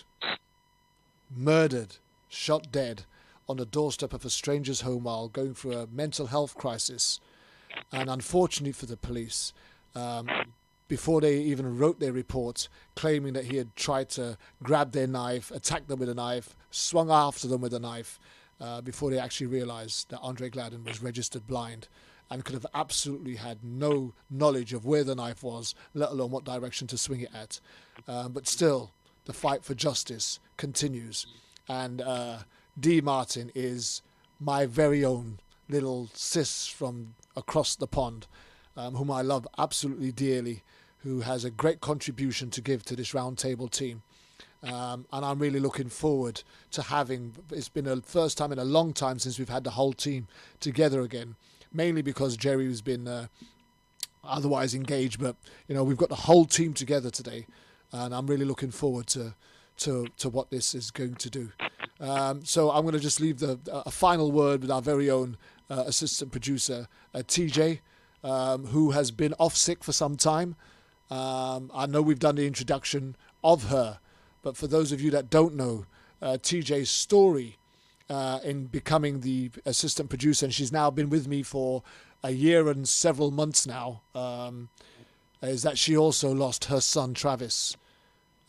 murdered, shot dead on the doorstep of a stranger's home while going through a mental health crisis. And unfortunately for the police, before they even wrote their report, claiming that he had tried to grab their knife, attack them with a knife, swung after them with a knife, before they actually realized that Andre Gladden was registered blind and could have absolutely had no knowledge of where the knife was, let alone what direction to swing it at. But still, the fight for justice continues. And Dee Martin is my very own little sis from across the pond, whom I love absolutely dearly, who has a great contribution to give to this Roundtable team. And I'm really looking forward to having, it's been the first time in a long time since we've had the whole team together again, mainly because Jerry has been otherwise engaged, but we've got the whole team together today, and I'm really looking forward to what this is going to do. So I'm going to just leave a final word with our very own assistant producer, TJ, who has been off sick for some time. I know we've done the introduction of her, but for those of you that don't know, TJ's story in becoming the assistant producer, and she's now been with me for a year and several months now, is that she also lost her son Travis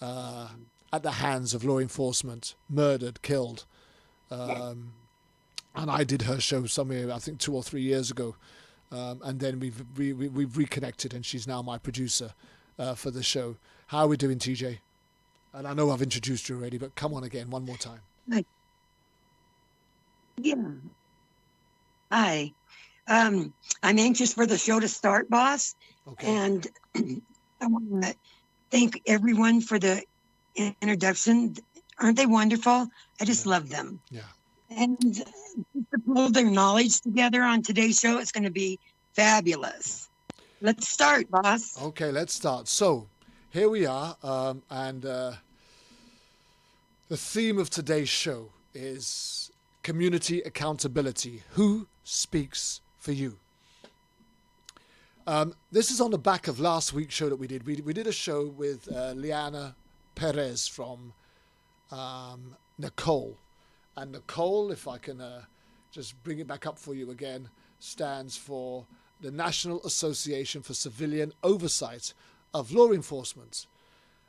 at the hands of law enforcement, murdered, killed. And I did her show somewhere, I think 2 or 3 years ago. And then we've reconnected, and she's now my producer for the show. How are we doing, TJ? And I know I've introduced you already, but come on again, one more time. Yeah. Hi. I'm anxious for the show to start, boss. Okay. And I want to thank everyone for the introduction. Aren't they wonderful? I just love them. Yeah. And to pull their knowledge together on today's show, it's going to be fabulous. Let's start, boss. Okay, let's start. So here we are, and the theme of today's show is community accountability. Who speaks for you? This is on the back of last week's show that we did. We did a show with Liana Perez from Nicole. And Nicole, if I can just bring it back up for you again, stands for the National Association for Civilian Oversight of Law Enforcement.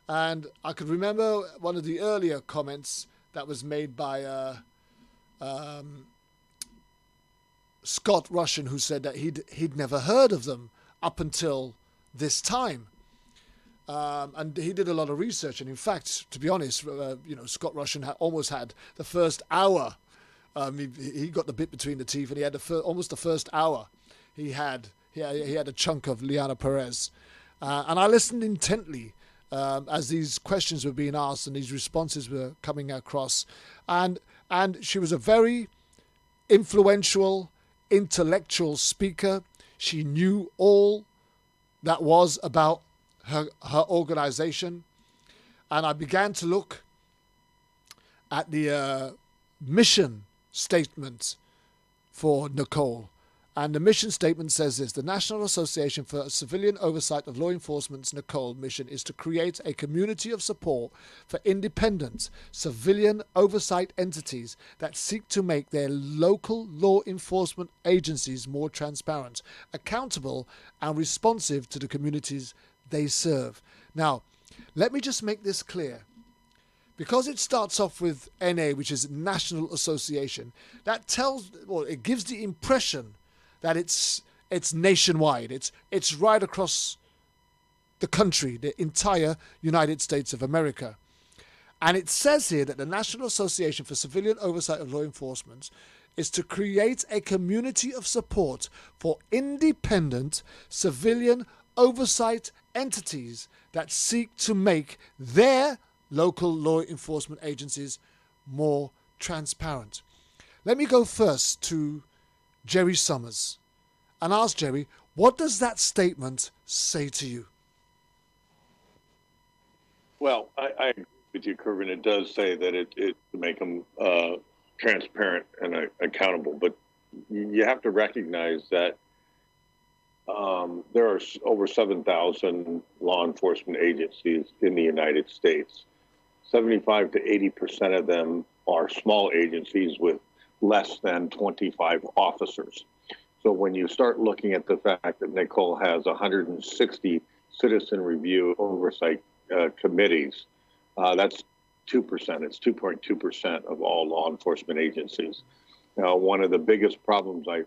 And I could remember one of the earlier comments that was made by Scott Russian, who said that he'd never heard of them up until this time. And he did a lot of research. And in fact, to be honest, Scott Russian almost had the first hour. He got the bit between the teeth, and he had almost the first hour. He had a chunk of Liana Perez. And I listened intently as these questions were being asked and these responses were coming across. And she was a very influential, intellectual speaker. She knew all that was about her organization. And I began to look at the mission statement for Nicole. And the mission statement says this: the National Association for Civilian Oversight of Law Enforcement's Nicole mission is to create a community of support for independent civilian oversight entities that seek to make their local law enforcement agencies more transparent, accountable, and responsive to the communities they serve. Now, let me just make this clear. Because it starts off with NA, which is National Association, that it gives the impression that it's nationwide. It's right across the country, the entire United States of America. And it says here that the National Association for Civilian Oversight of Law Enforcement is to create a community of support for independent civilian oversight entities that seek to make their local law enforcement agencies more transparent. Let me go first to Jerry Summers and ask Jerry, what does that statement say to you? Well, I agree with you, Kervin. It does say that it to make them transparent and accountable, but you have to recognize that there are over 7,000 law enforcement agencies in the United States. 75 to 80% of them are small agencies with less than 25 officers. So when you start looking at the fact that Nicole has 160 citizen review oversight committees. That's 2%. It's 2.2% of all law enforcement agencies. Now, one of the biggest problems I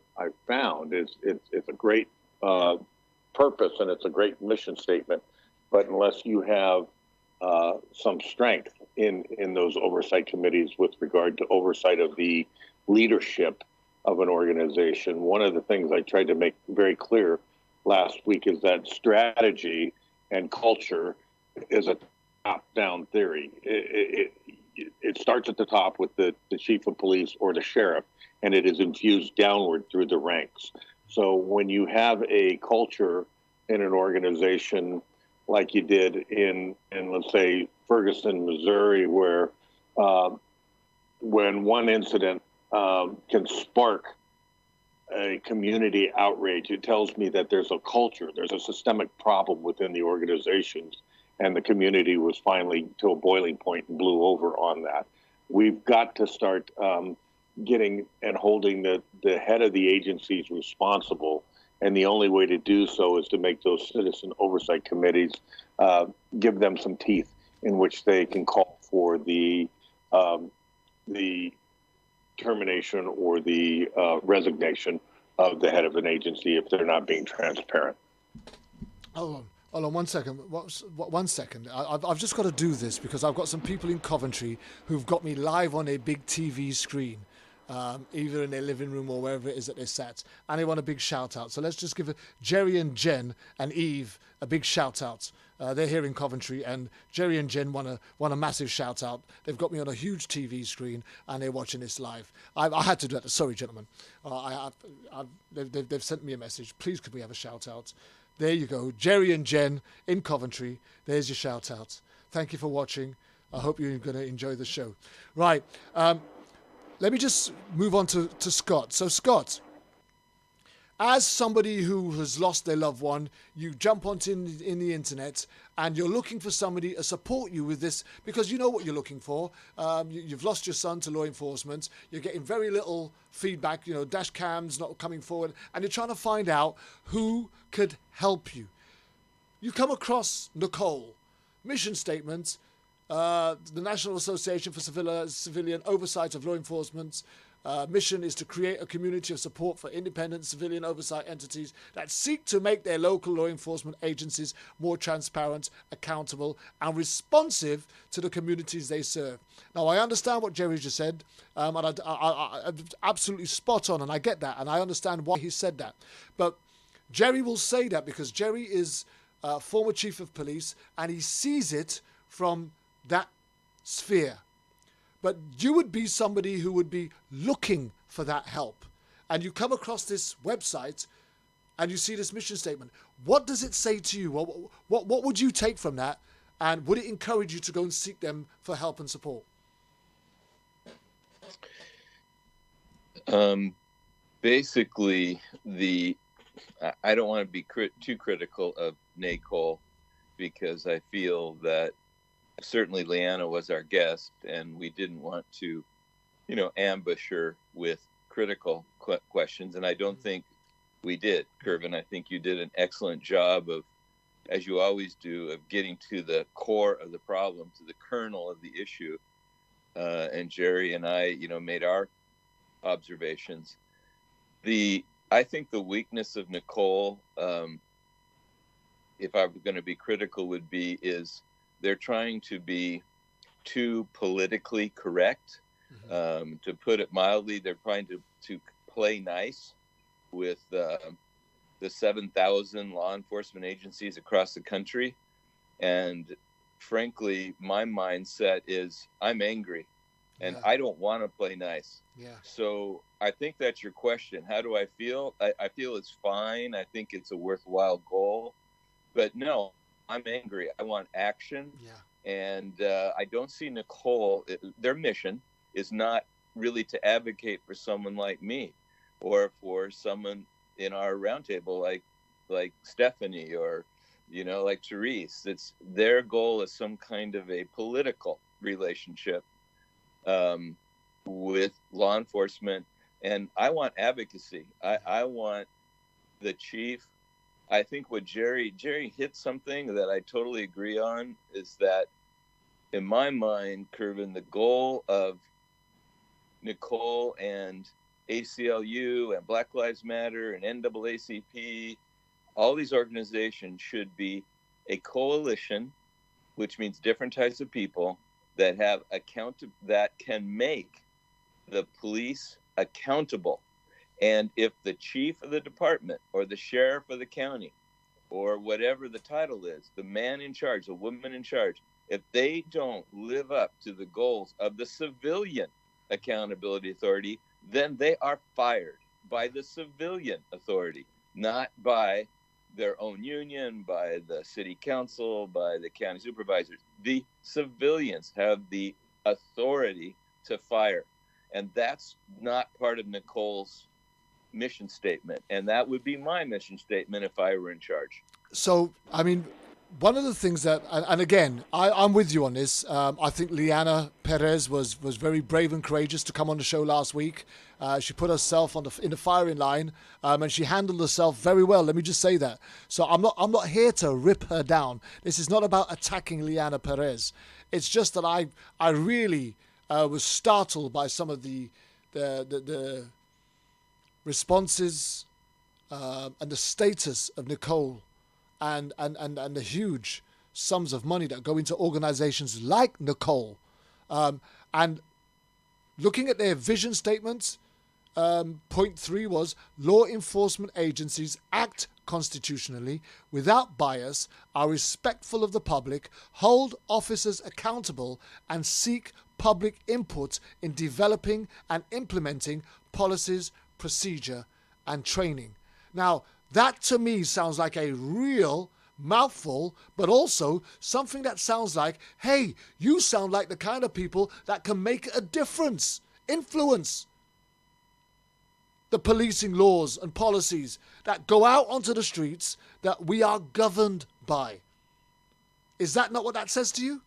found is it's a great purpose and it's a great mission statement, but unless you have some strength in those oversight committees with regard to oversight of the leadership of an organization, one of the things I tried to make very clear last week is that strategy and culture is a top-down theory. It starts at the top with the chief of police or the sheriff, and it is infused downward through the ranks. So when you have a culture in an organization like you did in let's say, Ferguson, Missouri, where when one incident can spark a community outrage, it tells me that there's a culture, there's a systemic problem within the organizations, and the community was finally to a boiling point and blew over on that. We've got to start getting and holding the head of the agencies responsible, and the only way to do so is to make those citizen oversight committees, give them some teeth in which they can call for the termination or the resignation of the head of an agency if they're not being transparent. Hold on 1 second. 1 second. I've just got to do this because I've got some people in Coventry who've got me live on a big TV screen, either in their living room or wherever it is that they're sat, and they want a big shout out. So let's just give Jerry and Jen and Eve a big shout out. They're here in Coventry, and Jerry and Jen want a massive shout out. They've got me on a huge TV screen, and they're watching this live. I had to do that. Sorry, gentlemen. They've sent me a message. Please, could we have a shout out? There you go, Jerry and Jen in Coventry. There's your shout out. Thank you for watching. I hope you're going to enjoy the show. Right. Let me just move on to Scott. So, Scott, as somebody who has lost their loved one, you jump onto in the internet and you're looking for somebody to support you with this because you know what you're looking for. You've lost your son to law enforcement. You're getting very little feedback, dash cams not coming forward, and you're trying to find out who could help you. You come across Nicole, mission statement, the National Association for Civilian Oversight of Law Enforcement. Mission is to create a community of support for independent civilian oversight entities that seek to make their local law enforcement agencies more transparent, accountable, and responsive to the communities they serve. Now, I understand what Jerry just said, and I absolutely spot on, and I get that, and I understand why he said that. But Jerry will say that because Jerry is former chief of police, and he sees it from that sphere. But you would be somebody who would be looking for that help. And you come across this website and you see this mission statement. What does it say to you? What would you take from that? And would it encourage you to go and seek them for help and support? Basically, I don't want to be too critical of Nicole because I feel that certainly Leanna was our guest, and we didn't want to, ambush her with critical questions. And I don't think we did, Kervin. I think you did an excellent job of, as you always do, of getting to the core of the problem, to the kernel of the issue. And Jerry and I, made our observations. I think the weakness of Nicole, if I were going to be critical, is they're trying to be too politically correct. To put it mildly, they're trying to play nice with the 7,000 law enforcement agencies across the country. And frankly, my mindset is I'm angry and I don't want to play nice. Yeah. So I think that's your question. How do I feel? I feel it's fine. I think it's a worthwhile goal. But no, I'm angry. I want action. Yeah. And I don't see Nicole. Their mission is not really to advocate for someone like me or for someone in our roundtable like Stephanie or, like Therese. It's their goal is some kind of a political relationship with law enforcement. And I want advocacy. I want the chief I think what Jerry hit something that I totally agree on, is that in my mind, Kervin, the goal of Nicole and ACLU and Black Lives Matter and NAACP, all these organizations should be a coalition, which means different types of people that have that can make the police accountable. And if the chief of the department or the sheriff of the county or whatever the title is, the man in charge, the woman in charge, if they don't live up to the goals of the civilian accountability authority, then they are fired by the civilian authority, not by their own union, by the city council, by the county supervisors. The civilians have the authority to fire. And that's not part of Nicole's mission statement. And that would be my mission statement if I were in charge. So, I mean, one of the things that, and again, I'm with you on this. I think Liana Perez was very brave and courageous to come on the show last week. She put herself in the firing line, and she handled herself very well. Let me just say that. So I'm not here to rip her down. This is not about attacking Liana Perez. It's just that I really was startled by some of the responses and the status of Nicole. And the huge sums of money that go into organizations like Nicole. And looking at their vision statements, point 3 was law enforcement agencies act constitutionally, without bias, are respectful of the public, hold officers accountable, and seek public input in developing and implementing policies, procedure, and training. Now, that to me sounds like a real mouthful, but also something that sounds like, hey, you sound like the kind of people that can make a difference, influence the policing laws and policies that go out onto the streets that we are governed by. Is that not what that says to you?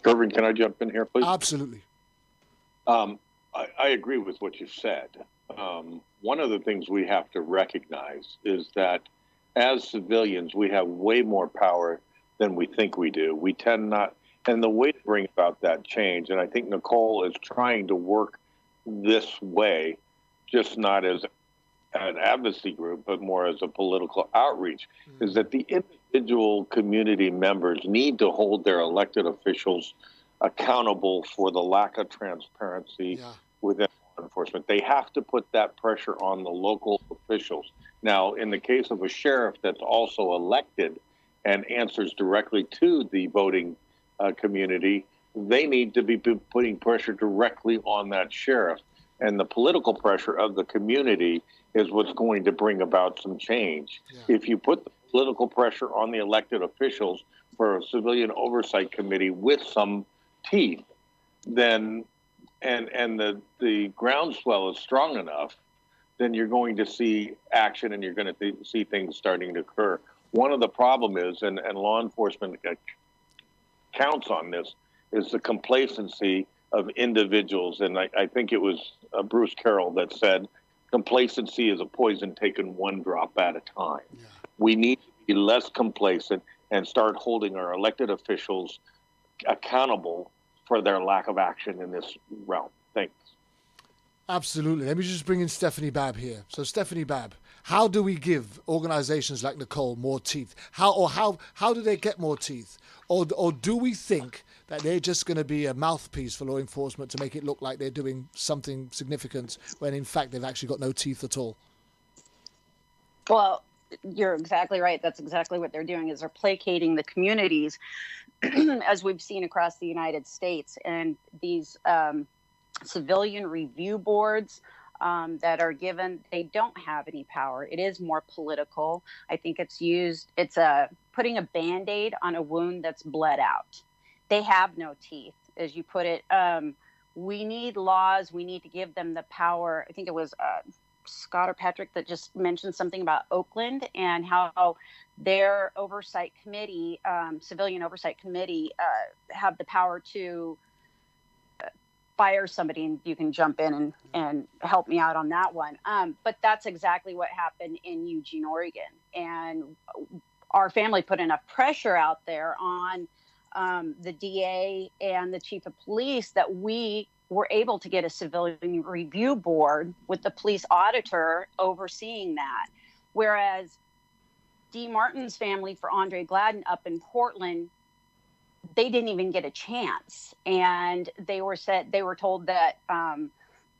Kervin, can I jump in here, please? Absolutely. I agree with what you said. One of the things we have to recognize is that as civilians, we have way more power than we think we do. We tend not, and the way to bring about that change, and I think Nicole is trying to work this way, just not as an advocacy group, but more as a political outreach, is that the individual community members need to hold their elected officials accountable for the lack of transparency within law enforcement. They have to put that pressure on the local officials. Now, in the case of a sheriff that's also elected and answers directly to the voting community, they need to be putting pressure directly on that sheriff. And the political pressure of the community is what's going to bring about some change. If you put the political pressure on the elected officials for a civilian oversight committee with some teeth, then and the groundswell is strong enough, then you're going to see action and you're going to see things starting to occur. One of the problem is, and law enforcement counts on this, is the complacency of individuals. And I think it was Bruce Carroll that said, complacency is a poison taken one drop at a time. We need to be less complacent and start holding our elected officials accountable for their lack of action in this realm. Thanks. Absolutely. Let me just bring in Stephanie Babb here. So Stephanie Babb, how do we give organizations like Nicole more teeth? How do they get more teeth? Or do we think that they're just going to be a mouthpiece for law enforcement to make it look like they're doing something significant when in fact they've actually got no teeth at all? Well, you're exactly right. That's exactly what they're doing, is they're placating the communities, as we've seen across the United States. And these civilian review boards that are given, they don't have any power. It is more political. I think it's putting a Band-Aid on a wound that's bled out. They have no teeth, as you put it. We need laws. We need to give them the power. I think it was Scott or Patrick that just mentioned something about Oakland and how their oversight committee, civilian oversight committee, have the power to fire somebody and you can jump in and help me out on that one. But that's exactly what happened in Eugene, Oregon. And our family put enough pressure out there on the DA and the chief of police that we were able to get a civilian review board with the police auditor overseeing that. Whereas D. Martin's family for Andre Gladden up in Portland, they didn't even get a chance. And they were told that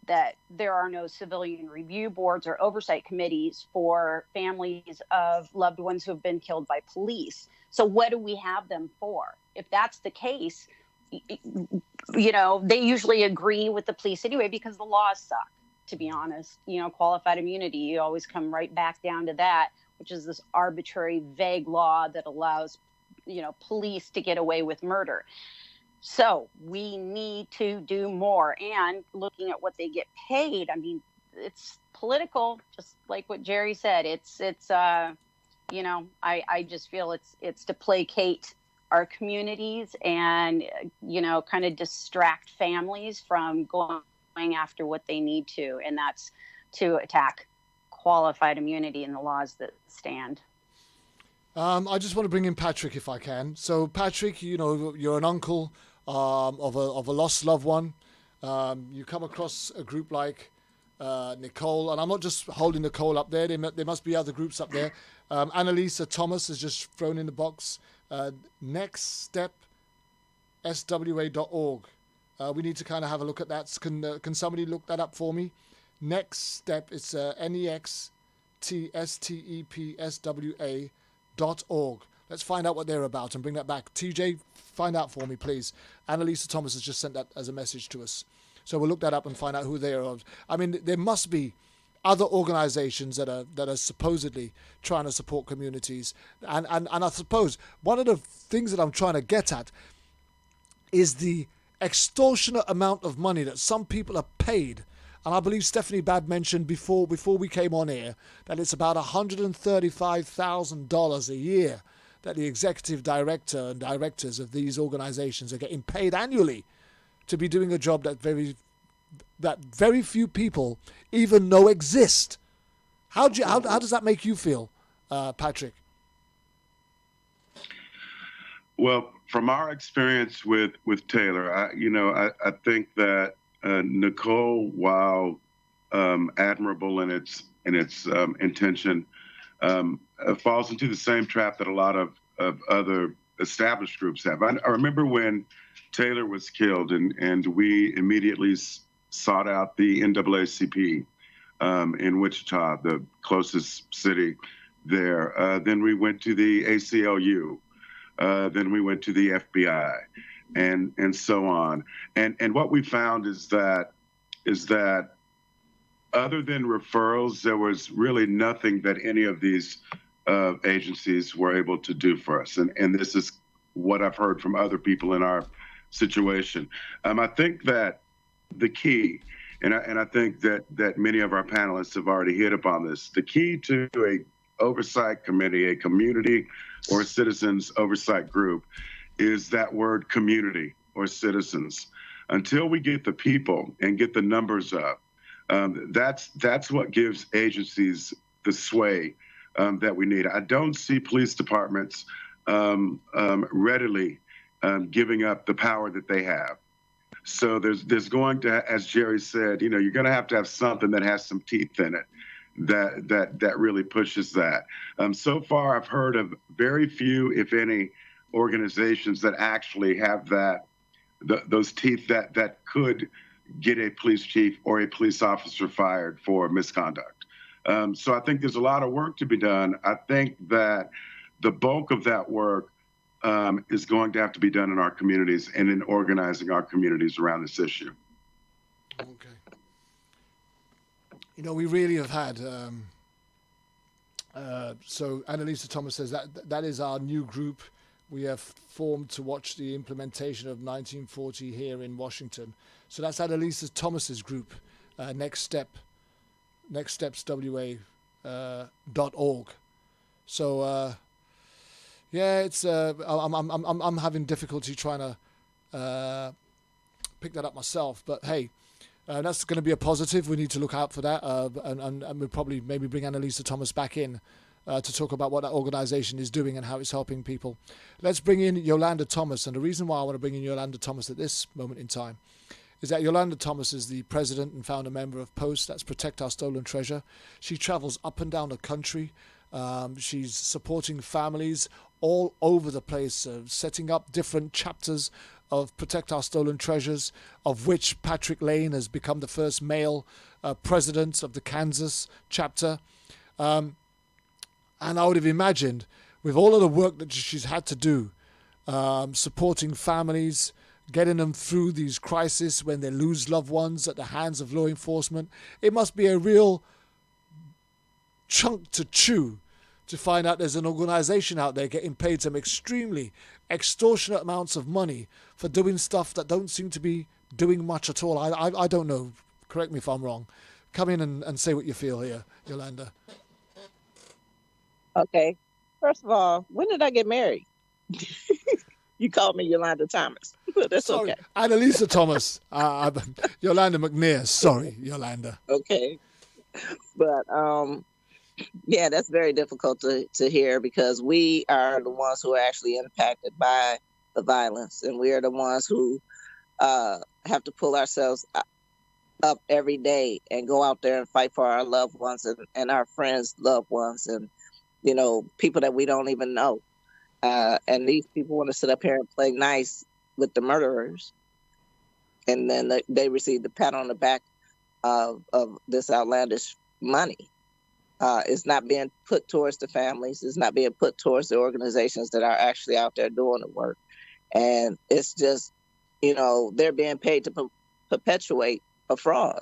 that there are no civilian review boards or oversight committees for families of loved ones who have been killed by police. So what do we have them for? If that's the case, you know, they usually agree with the police anyway because the laws suck, to be honest. You know, qualified immunity, you always come right back down to that, which is this arbitrary, vague law that allows, you know, police to get away with murder. So we need to do more. And looking at what they get paid, I mean, it's political, just like what Jerry said. It's you know, I just feel it's to placate our communities and, you know, kind of distract families from going after what they need to. And that's to attack qualified immunity and the laws that stand. I just want to bring in Patrick if I can. So Patrick, you know, you're an uncle of a lost loved one. You come across a group like Nicole, and I'm not just holding Nicole up there. There must be other groups up there. Annalisa Thomas has just thrown in the box. nextstepswa.org. We need to kind of have a look at that. Can somebody look that up for me? Next Step, it's nextstepswa.org. Let's find out what they're about and bring that back. TJ, find out for me, please. Annalisa Thomas has just sent that as a message to us. So we'll look that up and find out who they are. I mean, there must be other organizations that are supposedly trying to support communities. And I suppose one of the things that I'm trying to get at is the extortionate amount of money that some people are paid. And I believe Stephanie Babb mentioned before we came on air that it's about $135,000 a year that the executive director and directors of these organizations are getting paid annually to be doing a job that very few people even know exist. How does that make you feel, Patrick? Well, from our experience with Taylor, I think that Nicole, while admirable in its intention, falls into the same trap that a lot of other established groups have. I remember when Taylor was killed, and we immediately sought out the NAACP in Wichita, the closest city there. Then we went to the ACLU. Then we went to the FBI, and so on. And what we found is that other than referrals, there was really nothing that any of these agencies were able to do for us. And this is what I've heard from other people in our situation. I think that the key, and I think that many of our panelists have already hit upon this, the key to a oversight committee, a community or citizens oversight group, is that word community or citizens. Until we get the people and get the numbers up, that's what gives agencies the sway that we need. I don't see police departments readily giving up the power that they have. So there's going to, as Jerry said, you're going to have something that has some teeth in it that really pushes that. So far, I've heard of very few, if any, organizations that actually have those teeth that could get a police chief or a police officer fired for misconduct. So I think there's a lot of work to be done. I think that the bulk of that work is going to have to be done in our communities and in organizing our communities around this issue. Okay. We really have had, so Annalisa Thomas says that is our new group we have formed to watch the implementation of 1940 here in Washington. So that's Annalisa Thomas's group, nextstepswa.org. So yeah, it's I'm having difficulty trying to pick that up myself. But hey, that's going to be a positive. We need to look out for that. And we'll probably maybe bring Annalisa Thomas back in to talk about what that organization is doing and how it's helping people. Let's bring in Yolanda Thomas. And the reason why I want to bring in Yolanda Thomas at this moment in time is that Yolanda Thomas is the president and founder member of POST, that's Protect Our Stolen Treasure. She travels up and down the country. She's supporting families all over the place, setting up different chapters of Protect Our Stolen Treasures, of which Patrick Lane has become the first male president of the Kansas chapter. And I would have imagined, with all of the work that she's had to do, supporting families, getting them through these crises when they lose loved ones at the hands of law enforcement, it must be a real chunk to chew to find out there's an organization out there getting paid some extremely extortionate amounts of money for doing stuff that don't seem to be doing much at all. I don't know. Correct me if I'm wrong. Come in and say what you feel here, Yolanda. Okay. First of all, when did I get married? You called me Yolanda Thomas. That's sorry, okay. Annalisa Thomas. Yolanda McNair. Sorry, Yolanda. Okay. But yeah, that's very difficult to hear because we are the ones who are actually impacted by the violence, and we are the ones who have to pull ourselves up every day and go out there and fight for our loved ones and our friends' loved ones, and people that we don't even know. And these people want to sit up here and play nice with the murderers, and then they receive the pat on the back of this outlandish money. It's not being put towards the families. It's not being put towards the organizations that are actually out there doing the work. And it's just, they're being paid to perpetuate a fraud.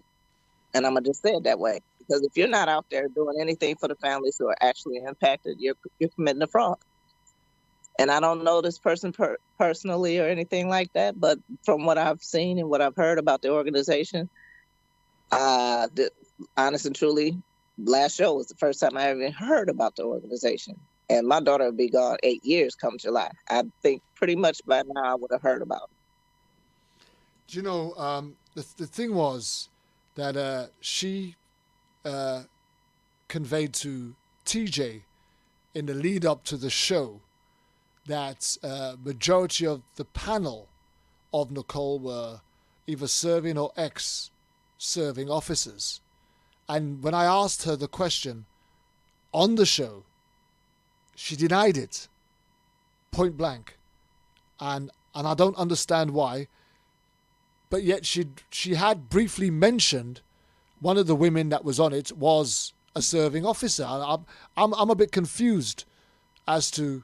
And I'm going to just say it that way. Because if you're not out there doing anything for the families who are actually impacted, you're committing a fraud. And I don't know this person personally or anything like that, but from what I've seen and what I've heard about the organization, honest and truly, last show was the first time I ever heard about the organization. And my daughter will be gone 8 years come July. I think pretty much by now I would have heard about it. Do you know, the thing was that she conveyed to TJ in the lead up to the show that majority of the panel of Nicole were either serving or ex-serving officers. And when I asked her the question on the show, she denied it, point blank. And I don't understand why, but yet she had briefly mentioned one of the women that was on it was a serving officer. I'm a bit confused as to,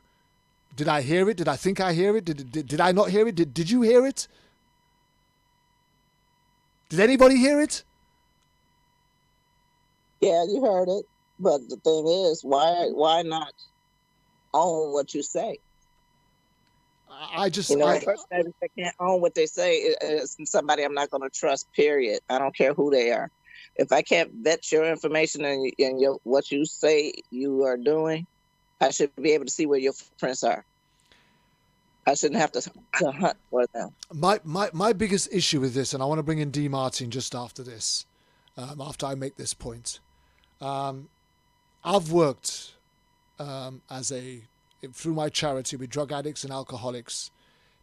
did I hear it? Did I think I hear it? Did I not hear it? Did you hear it? Did anybody hear it? Yeah, you heard it. But the thing is, why not own what you say? A person that can't own what they say is somebody I'm not going to trust, period. I don't care who they are. If I can't vet your information and what you say you are doing, I should be able to see where your footprints are. I shouldn't have to hunt for them. My biggest issue with this, and I want to bring in D. Martin just after this, after I make this point. I've worked through my charity with drug addicts and alcoholics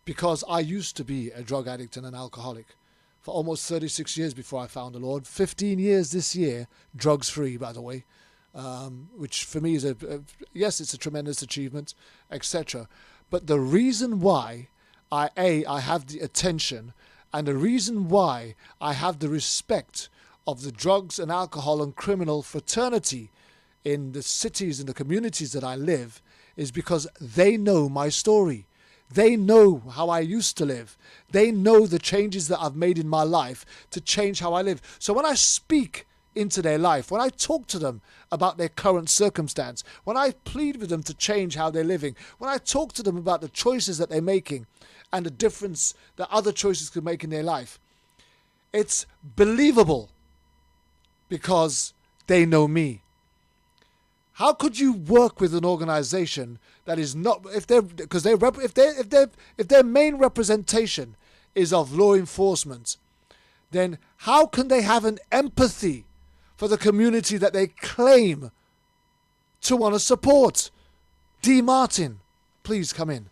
because I used to be a drug addict and an alcoholic for almost 36 years before I found the Lord. 15 years this year, drugs free, by the way, which for me is yes, it's a tremendous achievement, etc. But the reason why I have the attention and the reason why I have the respect of the drugs and alcohol and criminal fraternity in the cities and the communities that I live is because they know my story. They know how I used to live. They know the changes that I've made in my life to change how I live. So when I speak into their life, when I talk to them about their current circumstance, when I plead with them to change how they're living, when I talk to them about the choices that they're making and the difference that other choices could make in their life, it's believable because they know me. How could you work with an organization that is not, if their main representation is of law enforcement, then how can they have an empathy for the community that they claim to want to support? D. Martin, please come in.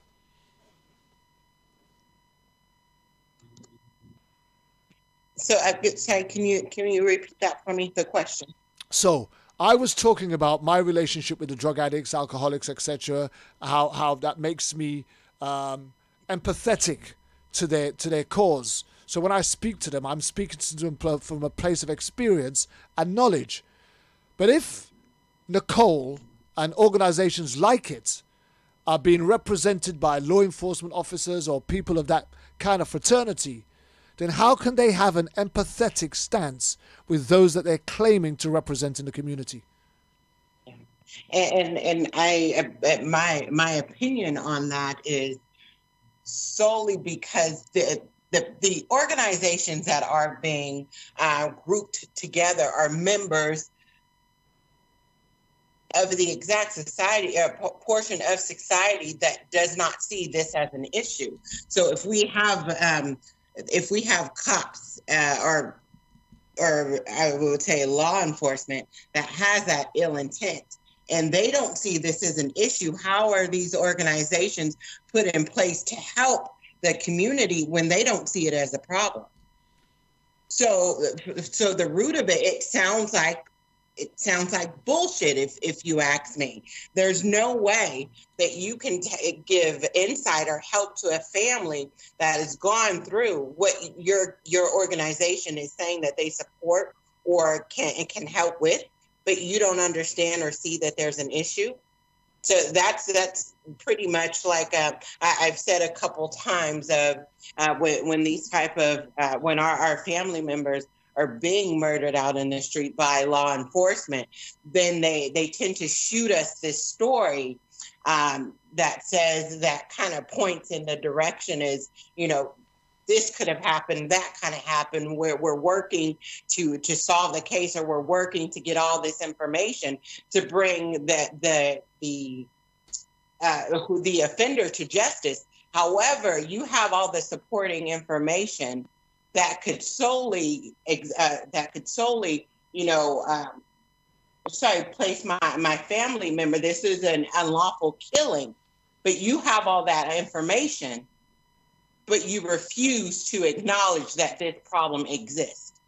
So, sorry, can you repeat that for me, the question? So, I was talking about my relationship with the drug addicts, alcoholics, etc. How that makes me empathetic to their cause. So when I speak to them, I'm speaking to them from a place of experience and knowledge. But if Nicole and organizations like it are being represented by law enforcement officers or people of that kind of fraternity, then how can they have an empathetic stance with those that they're claiming to represent in the community? And my opinion on that is solely because the organizations that are being grouped together are members of the exact society, portion of society that does not see this as an issue. So if we have cops or I would say law enforcement that has that ill intent, and they don't see this as an issue, how are these organizations put in place to help the community when they don't see it as a problem? So the root of it sounds like bullshit, if you ask me. There's no way that you can give insight or help to a family that has gone through what your organization is saying that they support or can help with, but you don't understand or see that there's an issue. So that's pretty much like I've said a couple times of when these type of when our family members are being murdered out in the street by law enforcement, then they tend to shoot us this story that says, that kind of points in the direction is, this could have happened, that kind of happened, where we're working to solve the case, or we're working to get all this information to bring the offender to justice. However, you have all the supporting information that could solely place my family member. This is an unlawful killing, but you have all that information, but you refuse to acknowledge that this problem exists.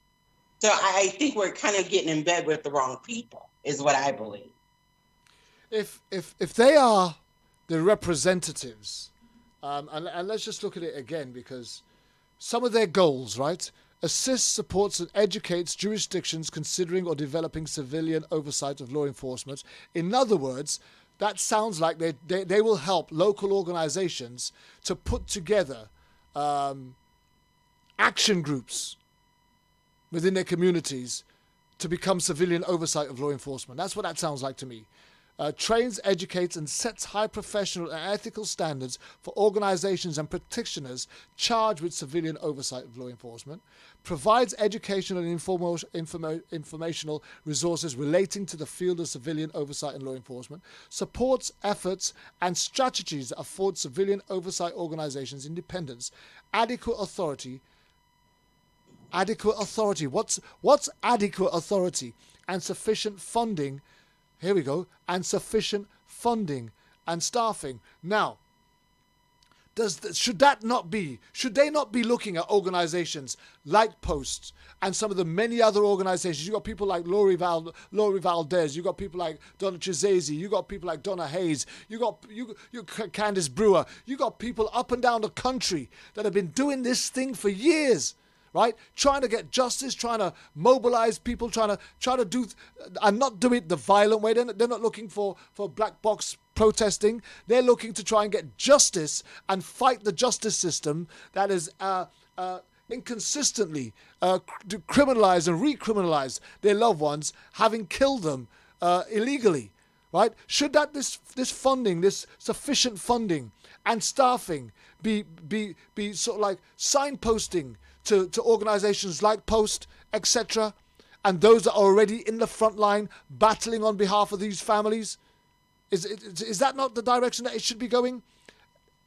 So I think we're kind of getting in bed with the wrong people, is what I believe. If they are the representatives, and let's just look at it again, because some of their goals, right? Assists, supports, and educates jurisdictions considering or developing civilian oversight of law enforcement. In other words, that sounds like they will help local organizations to put together action groups within their communities to become civilian oversight of law enforcement. That's what that sounds like to me. Trains, educates, and sets high professional and ethical standards for organizations and practitioners charged with civilian oversight of law enforcement, provides educational and informational resources relating to the field of civilian oversight and law enforcement, supports efforts and strategies that afford civilian oversight organizations independence, adequate authority. What's adequate authority? And sufficient funding. Here we go. And sufficient funding and staffing. Now, should they not be looking at organizations like Post and some of the many other organizations? You got people like Lori Valdez, you got people like Donna Chizese, you got people like Donna Hayes, you got Candice Brewer, you got people up and down the country that have been doing this thing for years. Right, trying to get justice, trying to mobilize people, trying to do, and not do it the violent way. They're not looking for black box protesting. They're looking to try and get justice and fight the justice system that is inconsistently criminalize and recriminalize their loved ones, having killed them illegally. Right? Should this funding, this sufficient funding and staffing, be sort of like signposting to organizations like Post, etc., and those that are already in the front line battling on behalf of these families? Is that not the direction that it should be going?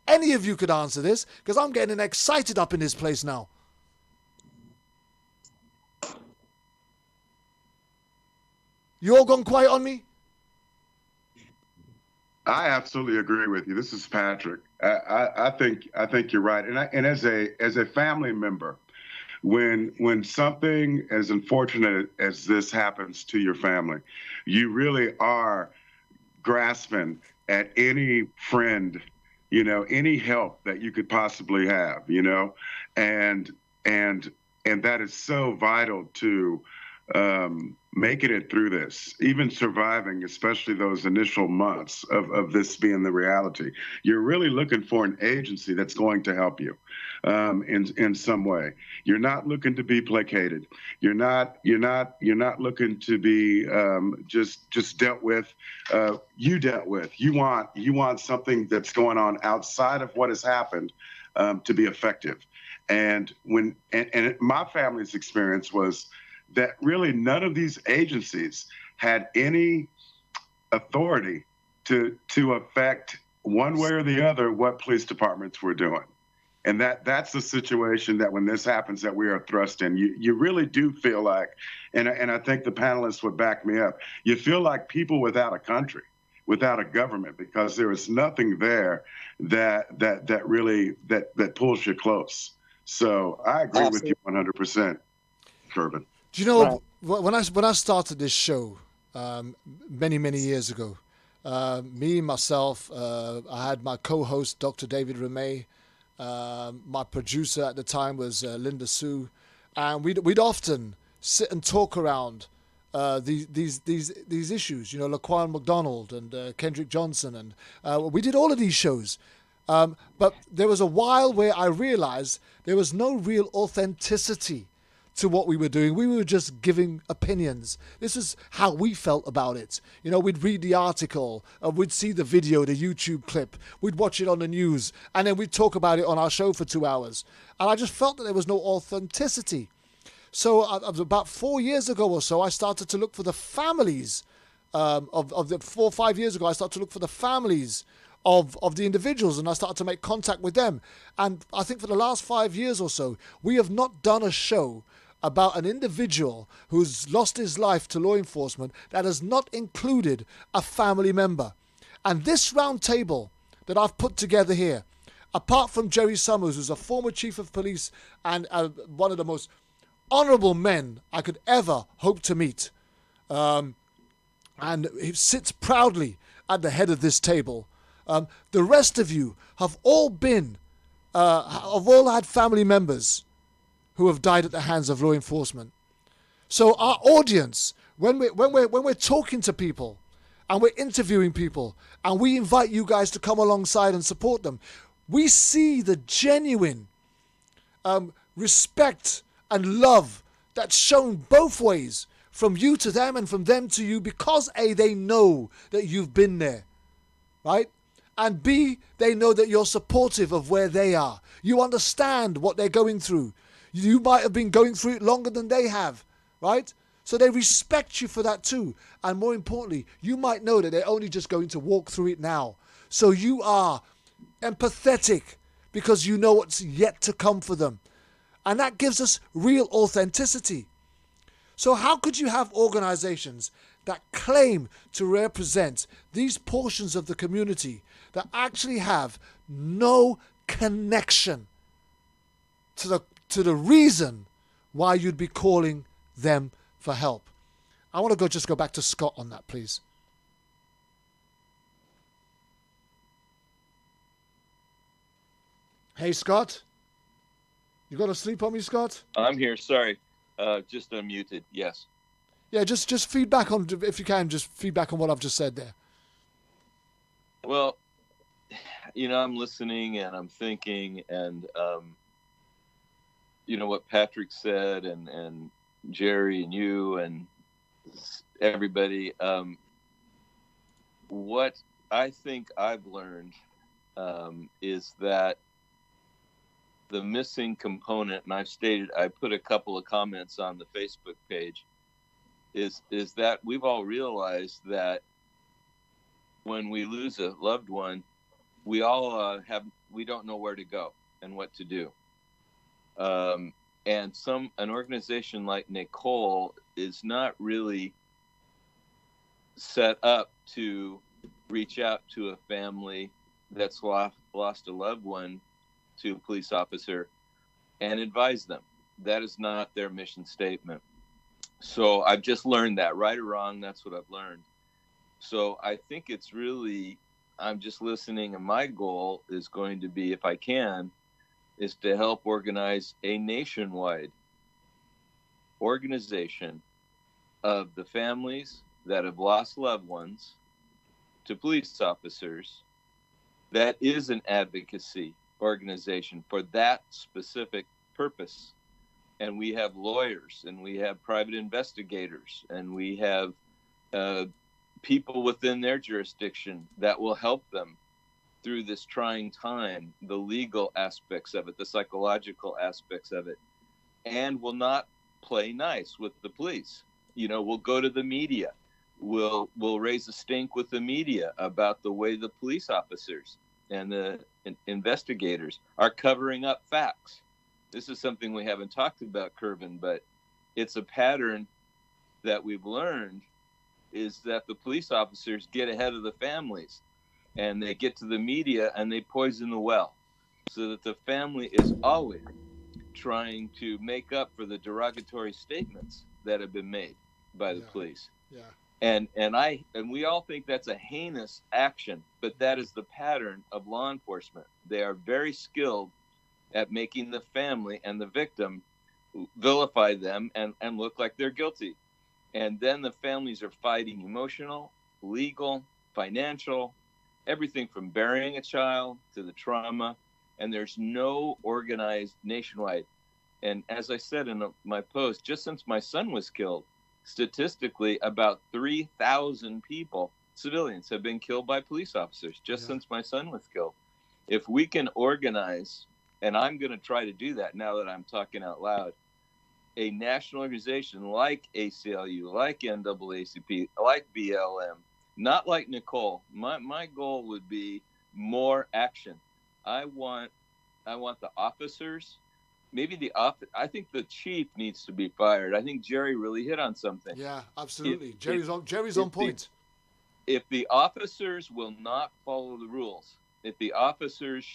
any of you could answer this, because I'm getting excited up in this place now. You all gone quiet on me? I absolutely agree with you. This is Patrick. I think you're right. And as a family member, when something as unfortunate as this happens to your family, you really are grasping at any friend, any help that you could possibly have, and that is so vital to making it through this, even surviving, especially those initial months of this being the reality. You're really looking for an agency that's going to help you in some way. You're not looking to be placated. You're not looking to be just dealt with. You dealt with. You want something that's going on outside of what has happened to be effective. And my family's experience was that really none of these agencies had any authority to affect one way or the other what police departments were doing. And that's the situation that when this happens that we are thrust in. You really do feel like, and I think the panelists would back me up, you feel like people without a country, without a government, because there is nothing there that really pulls you close. So I agree with you 100%, Kervin. Do you know, when I started this show many years ago, me, myself, I had my co-host, Dr. David Remay, my producer at the time was Linda Sue, and we'd often sit and talk around these issues, Laquan McDonald and Kendrick Johnson, and we did all of these shows. But there was a while where I realized there was no real authenticity to what we were doing. We were just giving opinions. This is how we felt about it. We'd read the article, we'd see the video, the YouTube clip, we'd watch it on the news, and then we'd talk about it on our show for 2 hours. And I just felt that there was no authenticity. So about 4 years ago or so, I started to look for the families of the 4 or 5 years ago, I started to look for the families of the individuals, and I started to make contact with them. And I think for the last 5 years or so, we have not done a show about an individual who's lost his life to law enforcement that has not included a family member. And this round table that I've put together here, apart from Jerry Summers, who's a former chief of police and one of the most honorable men I could ever hope to meet, and he sits proudly at the head of this table, the rest of you have all had family members who have died at the hands of law enforcement. So our audience, when we're talking to people and we're interviewing people and we invite you guys to come alongside and support them, we see the genuine respect and love that's shown both ways, from you to them and from them to you, because A, they know that you've been there, right? And B, they know that you're supportive of where they are. You understand what they're going through. You might have been going through it longer than they have, right? So they respect you for that too. And more importantly, you might know that they're only just going to walk through it now. So you are empathetic because you know what's yet to come for them. And that gives us real authenticity. So how could you have organizations that claim to represent these portions of the community that actually have no connection to the reason why you'd be calling them for help? I want to go back to Scott on that, please. Hey, Scott. You got to sleep on me, Scott? I'm here. Sorry. Just unmuted. Yes. Yeah, just feedback on, if you can, just feedback on what I've just said there. Well, I'm listening and I'm thinking, and what Patrick said, and Jerry and you and everybody. What I think I've learned is that the missing component, and I put a couple of comments on the Facebook page, is that we've all realized that when we lose a loved one, we all we don't know where to go and what to do. And an organization like Nicole is not really set up to reach out to a family that's lost a loved one to a police officer and advise them. That is not their mission statement. So I've just learned that, right or wrong, that's what I've learned. So I think it's really, I'm just listening, and my goal is going to be, if I can, is to help organize a nationwide organization of the families that have lost loved ones to police officers. That is an advocacy organization for that specific purpose. And we have lawyers, and we have private investigators, and we have people within their jurisdiction that will help them through this trying time, the legal aspects of it, the psychological aspects of it, and will not play nice with the police. We'll go to the media. We'll raise a stink with the media about the way the police officers and the investigators are covering up facts. This is something we haven't talked about, Kervin, but it's a pattern that we've learned, is that the police officers get ahead of the families and they get to the media and they poison the well, so that the family is always trying to make up for the derogatory statements that have been made by the police. Yeah. And we all think that's a heinous action, but that is the pattern of law enforcement. They are very skilled at making the family and the victim vilify them and look like they're guilty. And then the families are fighting emotional, legal, financial, everything from burying a child to the trauma. And there's no organized nationwide. And as I said in my post, just since my son was killed, statistically, about 3,000 people, civilians, have been killed by police officers just since my son was killed. If we can organize, and I'm going to try to do that now that I'm talking out loud, a national organization like ACLU, like NAACP, like BLM, not like Nicole. My goal would be more action. I want the officers. Maybe I think the chief needs to be fired. I think Jerry really hit on something. Yeah, absolutely. Jerry's on point. If the officers will not follow the rules, if the officers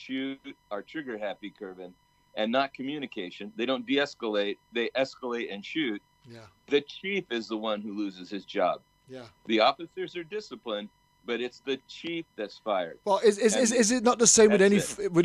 are trigger happy, Kervin, and not communication, they don't de-escalate, they escalate and shoot. Yeah. The chief is the one who loses his job. Yeah. The officers are disciplined, but it's the chief that's fired. Well, is it not the same with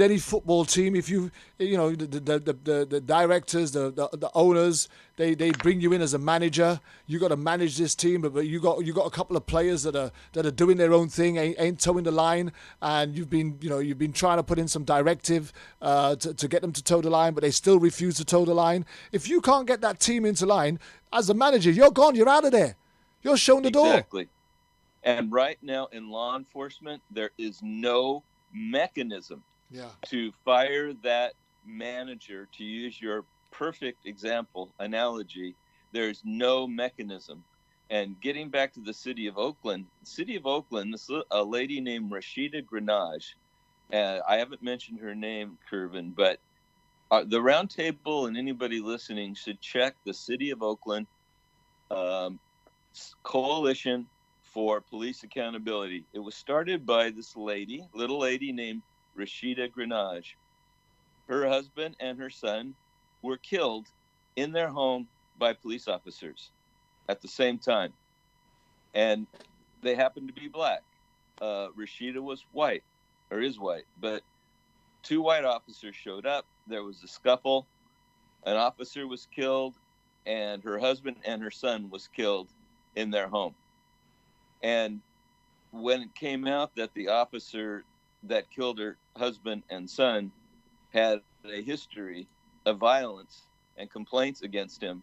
any football team? If the directors, the owners, they bring you in as a manager. You got to manage this team, but you got a couple of players that are doing their own thing, ain't towing the line, and you've been trying to put in some directive to get them to toe the line, but they still refuse to toe the line. If you can't get that team into line as a manager, you're gone. You're out of there. You're shown the door. Exactly. And right now in law enforcement, there is no mechanism to fire that manager. To use your perfect analogy, there's no mechanism. And getting back to the city of Oakland, a lady named Rashida Grenage, I haven't mentioned her name, Kervin, but the Roundtable and anybody listening should check the city of Oakland coalition for police accountability. It was started by this little lady named Rashida Grenage. Her husband and her son were killed in their home by police officers at the same time. And they happened to be black. Rashida was white, or is white, but two white officers showed up. There was a scuffle. An officer was killed, and her husband and her son was killed in their home. And when it came out that the officer that killed her husband and son had a history of violence and complaints against him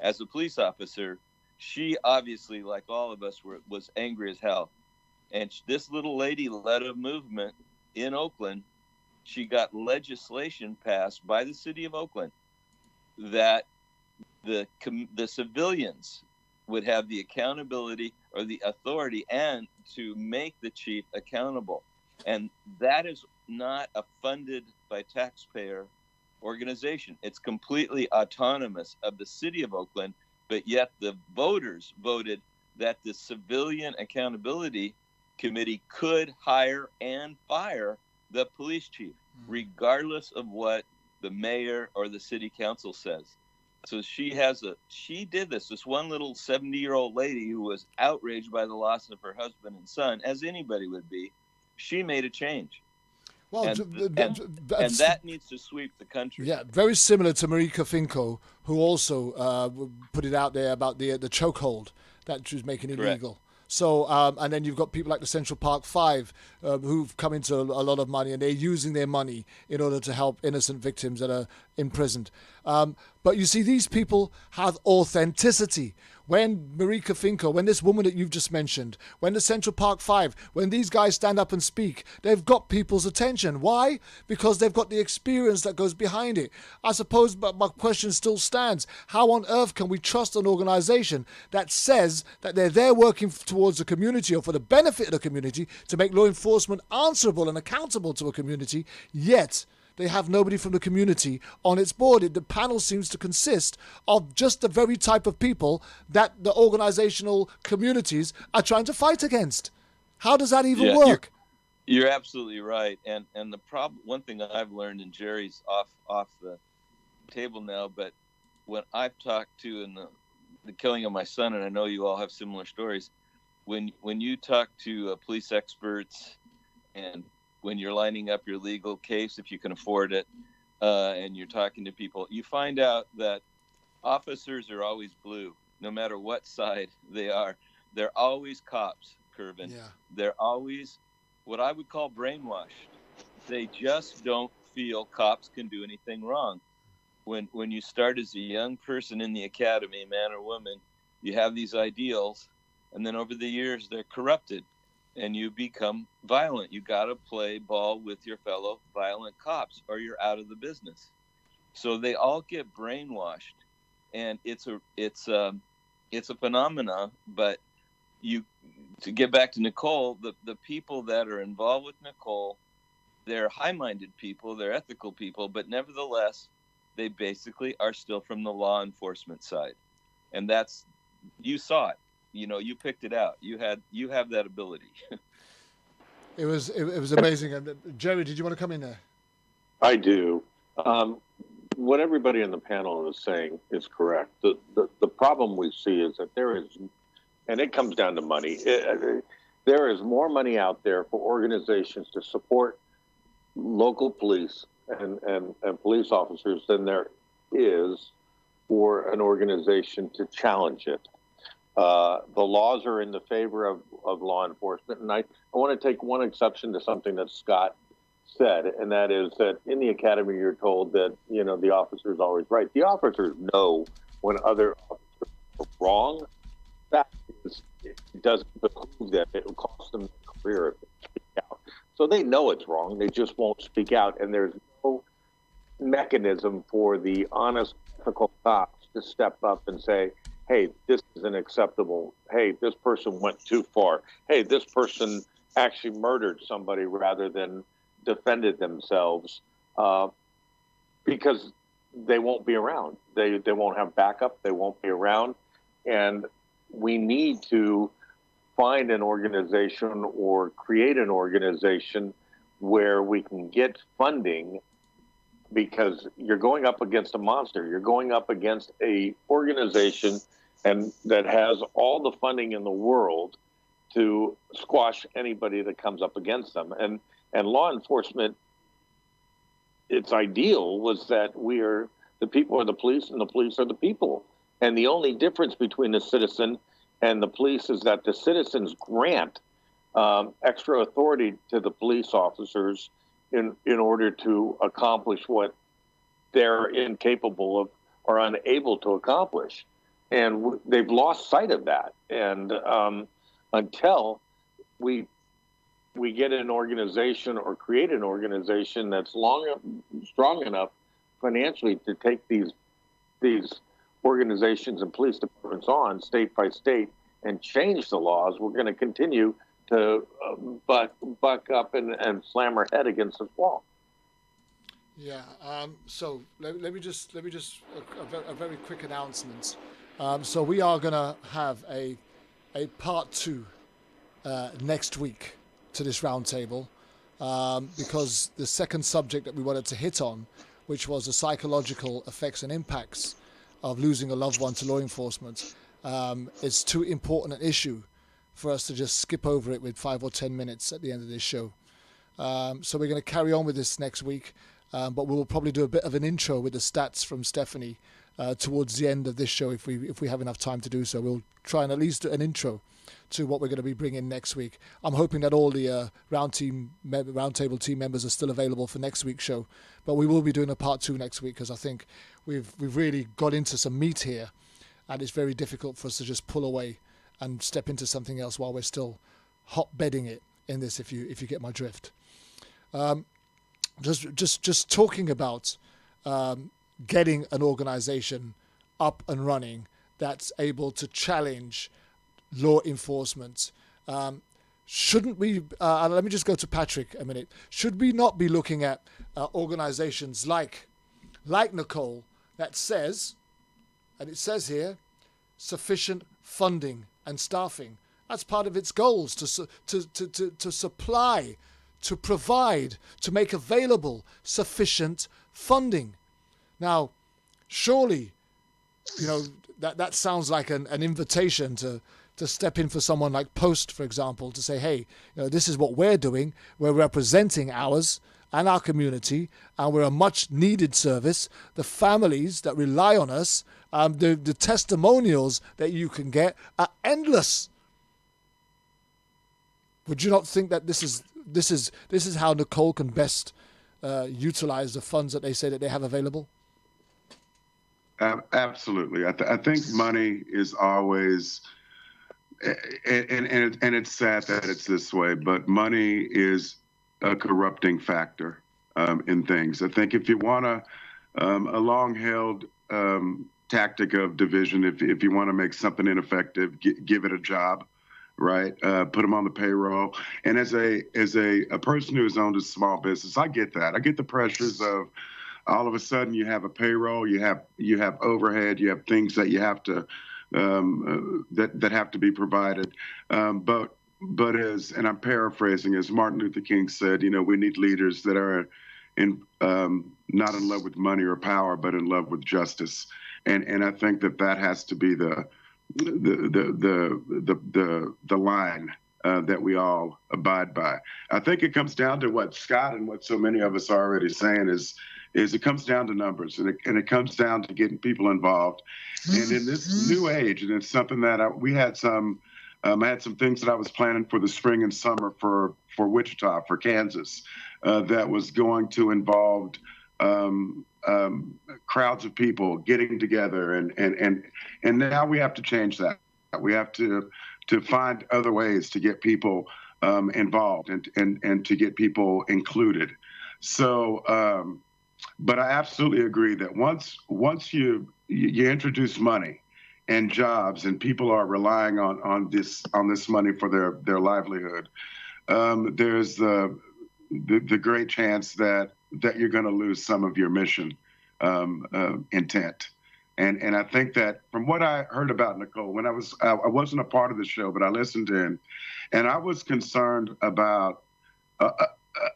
as a police officer, she obviously, like all of us, was angry as hell. And this little lady led a movement in Oakland. She got legislation passed by the city of Oakland that the civilians would have the accountability or the authority and to make the chief accountable. And that is not a funded by taxpayer organization. It's completely autonomous of the city of Oakland, but yet the voters voted that the Civilian Accountability Committee could hire and fire the police chief, regardless of what the mayor or the city council says. So she did this one little 70-year-old lady who was outraged by the loss of her husband and son, as anybody would be. She made a change. Well, and that needs to sweep the country. Yeah, very similar to Marika Finko, who also put it out there about the chokehold that she was making illegal. So, and then you've got people like the Central Park Five who've come into a lot of money, and they're using their money in order to help innocent victims that are imprisoned. But you see, these people have authenticity. When Marika Finko, when this woman that you've just mentioned, when the Central Park Five, when these guys stand up and speak, they've got people's attention. Why? Because they've got the experience that goes behind it. I suppose, but my question still stands. How on earth can we trust an organization that says that they're there working towards the community or for the benefit of the community to make law enforcement answerable and accountable to a community, yet they have nobody from the community on its board? The panel seems to consist of just the very type of people that the organizational communities are trying to fight against. How does that even work? You're absolutely right. And the problem, one thing I've learned, and Jerry's off the table now, but when I've talked to in the killing of my son, and I know you all have similar stories, when you talk to police experts and when you're lining up your legal case, if you can afford it, and you're talking to people, you find out that officers are always blue, no matter what side they are. They're always cops, Kervin. Yeah. They're always what I would call brainwashed. They just don't feel cops can do anything wrong. When you start as a young person in the academy, man or woman, you have these ideals, and then over the years they're corrupted. And you become violent. You got to play ball with your fellow violent cops, or you're out of the business. So they all get brainwashed, and it's a phenomena. But to get back to Nicole, the people that are involved with Nicole, they're high-minded people, they're ethical people, but nevertheless, they basically are still from the law enforcement side, and you saw it. You picked it out. You have that ability. It was amazing. And Jerry, did you want to come in there? I do. What everybody in the panel is saying is correct. The problem we see is that there is, and it comes down to money. There is more money out there for organizations to support local police and police officers than there is for an organization to challenge it. The laws are in the favor of law enforcement. And I want to take one exception to something that Scott said, and that is that in the academy, you're told that, the officer is always right. The officers know when other officers are wrong. That is, it doesn't behoove them. It will cost them their career if they speak out. So they know it's wrong. They just won't speak out. And there's no mechanism for the honest, ethical cops to step up and say, hey, this isn't acceptable. Hey, this person went too far. Hey, this person actually murdered somebody rather than defended themselves, because they won't be around. They won't have backup. They won't be around. And we need to find an organization or create an organization where we can get funding, because you're going up against a monster. You're going up against a organization and that has all the funding in the world to squash anybody that comes up against them. And law enforcement, its ideal was that we are the people are the police and the police are the people. And the only difference between the citizen and the police is that the citizens grant extra authority to the police officers in order to accomplish what they're incapable of or unable to accomplish. And they've lost sight of that. And until we get an organization or create an organization that's strong enough financially to take these organizations and police departments on state by state and change the laws, we're going to continue to buck up and slam her head against the wall. Yeah. So let me just a very quick announcement. So we are gonna have a part 2 next week to this roundtable, because the second subject that we wanted to hit on, which was the psychological effects and impacts of losing a loved one to law enforcement, is too important an issue for us to just skip over it with 5 or 10 minutes at the end of this show. So we're going to carry on with this next week, but we'll probably do a bit of an intro with the stats from Stephanie towards the end of this show if we have enough time to do so. We'll try and at least do an intro to what we're going to be bringing next week. I'm hoping that all the roundtable team members are still available for next week's show, but we will be doing a part 2 next week because I think we've really got into some meat here, and it's very difficult for us to just pull away and step into something else while we're still hotbedding it in this, if you get my drift. Just talking about getting an organization up and running that's able to challenge law enforcement. Shouldn't we, let me just go to Patrick a minute. Should we not be looking at organizations like Nicole that says, and it says here, sufficient funding and staffing? That's part of its goals, to supply, to provide, to make available sufficient funding. Now, surely, that sounds like an invitation to step in for someone like Post, for example, to say, hey, this is what we're doing. We're representing ours and our community, and we're a much needed service. The families that rely on us, the testimonials that you can get are endless. Would you not think that this is how Nicole can best utilize the funds that they say that they have available? Absolutely. I think money is always, and it's sad that it's this way, but money is a corrupting factor in things. I think if you want a long-held tactic of division, if you want to make something ineffective, give it a job, right? Put them on the payroll. And as a person who's owned a small business, I get that. I get the pressures of all of a sudden you have a payroll, you have overhead, you have things that you have to that have to be provided. But as, and I'm paraphrasing, as Martin Luther King said, we need leaders that are not in love with money or power, but in love with justice. And I think that has to be the line that we all abide by. I think it comes down to what Scott and what so many of us are already saying is it comes down to numbers, and it comes down to getting people involved. And in this new age, and it's something that I had some things that I was planning for the spring and summer for Wichita, for Kansas, that was going to involve crowds of people getting together, and now we have to change that. We have to find other ways to get people involved and to get people included. So, but I absolutely agree that once you introduce money and jobs, and people are relying on this money for their livelihood, there's the great chance that you're going to lose some of your mission intent. And I think that from what I heard about Nicole, when I wasn't a part of the show, but I listened in, and I was concerned about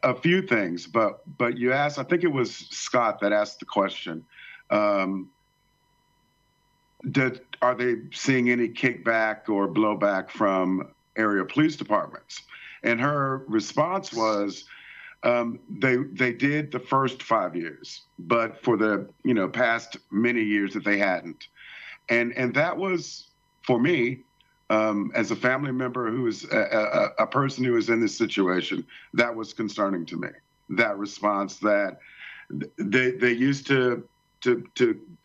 a few things. But you asked, I think it was Scott that asked the question, are they seeing any kickback or blowback from area police departments? And her response was, they did the first 5 years, but for the past many years that they hadn't, and that was, for me, as a family member who is a person who is in this situation, that was concerning to me. That response that they used to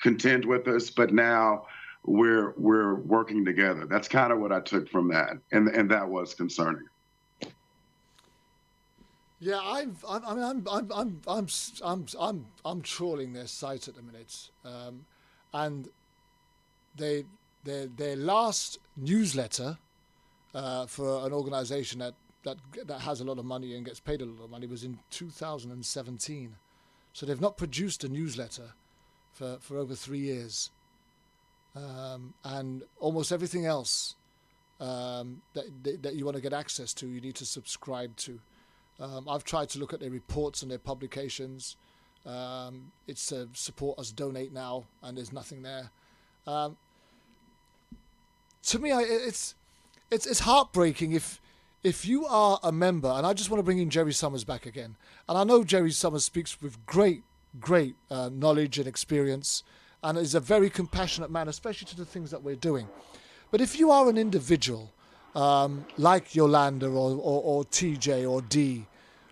contend with us, but now we're working together. That's kind of what I took from that, and that was concerning. Yeah, I'm trawling their site at the minute, and their last newsletter for an organization that has a lot of money and gets paid a lot of money was in 2017. So they've not produced a newsletter for over 3 years. And almost everything else that you want to get access to, you need to subscribe to. I've tried to look at their reports and their publications. It's support us, donate now, and there's nothing there. To me, it's heartbreaking if you are a member, and I just want to bring in Jerry Summers back again. And I know Jerry Summers speaks with great knowledge and experience, and is a very compassionate man, especially to the things that we're doing. But if you are an individual like Yolanda or TJ or Dee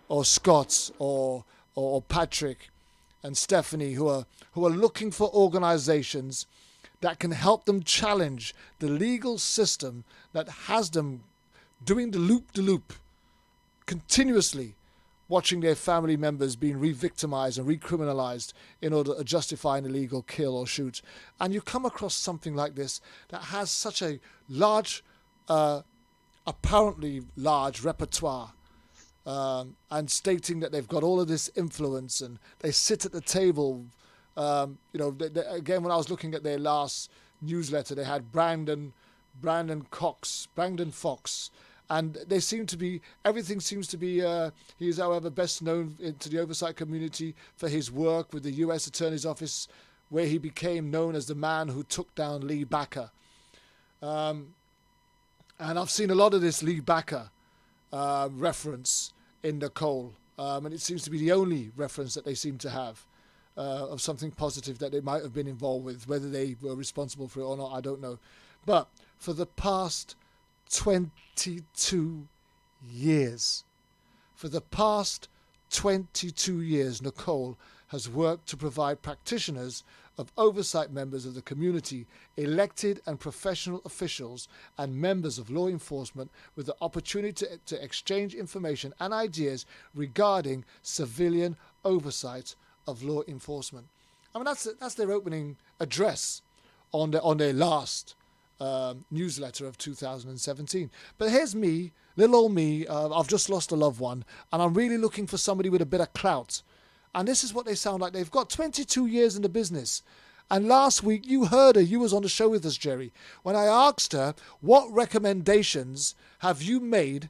or Scott or Patrick and Stephanie who are looking for organizations that can help them challenge the legal system that has them doing the loop continuously, watching their family members being re-victimized and re-criminalized in order to justify an illegal kill or shoot. And you come across something like this that has such a large, apparently large repertoire, and stating that they've got all of this influence and they sit at the table. Again, when I was looking at their last newsletter, they had Brandon Fox, and they seem to be, everything seems to be, he is, however, best known to the oversight community for his work with the U.S. Attorney's Office, where he became known as the man who took down Lee Bakker. And I've seen a lot of this Lee Bakker reference in Nicole, and it seems to be the only reference that they seem to have of something positive that they might have been involved with. Whether they were responsible for it or not, I don't know. But for the past 22 years, Nicole has worked to provide practitioners of oversight members of the community, elected and professional officials, and members of law enforcement with the opportunity to exchange information and ideas regarding civilian oversight of law enforcement. I mean, that's their opening address on their last newsletter of 2017. But here's me, little old me. I've just lost a loved one, and I'm really looking for somebody with a bit of clout. And this is what they sound like. They've got 22 years in the business. And last week, you heard her. You was on the show with us, Jerry, when I asked her, what recommendations have you made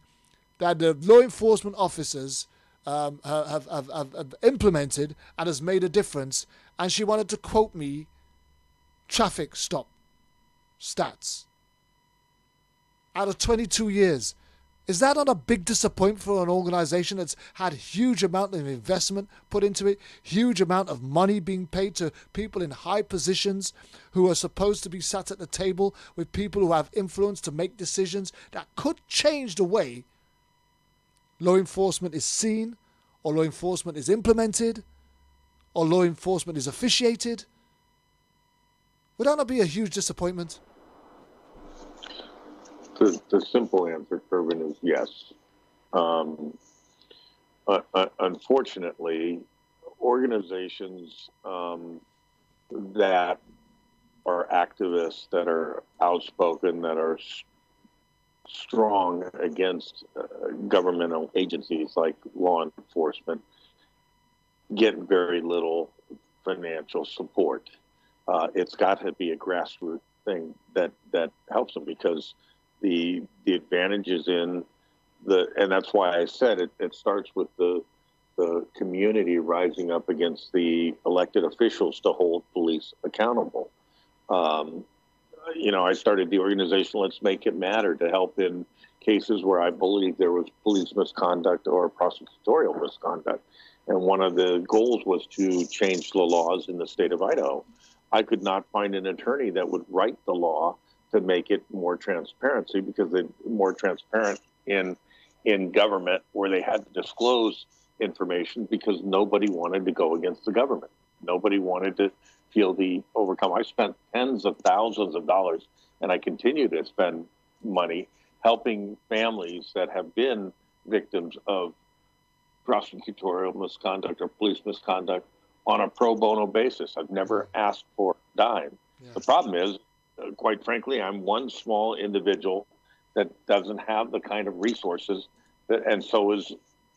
that the law enforcement officers have implemented and has made a difference? And she wanted to quote me traffic stop stats out of 22 years. Is that not a big disappointment for an organization that's had huge amount of investment put into it, huge amount of money being paid to people in high positions who are supposed to be sat at the table with people who have influence to make decisions that could change the way law enforcement is seen, or law enforcement is implemented, or law enforcement is officiated? Would that not be a huge disappointment? The simple answer, Kervin, is yes. Unfortunately, organizations that are activists, that are outspoken, that are strong against governmental agencies like law enforcement get very little financial support. It's got to be a grassroots thing that helps them, because the advantages in and that's why I said it starts with the community rising up against the elected officials to hold police accountable. I started the organization Let's Make It Matter to help in cases where I believe there was police misconduct or prosecutorial misconduct. And one of the goals was to change the laws in the state of Idaho. I could not find an attorney that would write the law to make it more transparency, because they're more transparent in government, where they had to disclose information because nobody wanted to go against the government. Nobody wanted to feel the overcome. I spent tens of thousands of dollars, and I continue to spend money helping families that have been victims of prosecutorial misconduct or police misconduct on a pro bono basis. I've never asked for a dime. Yeah. The problem is, quite frankly, I'm one small individual that doesn't have the kind of resources that, and so is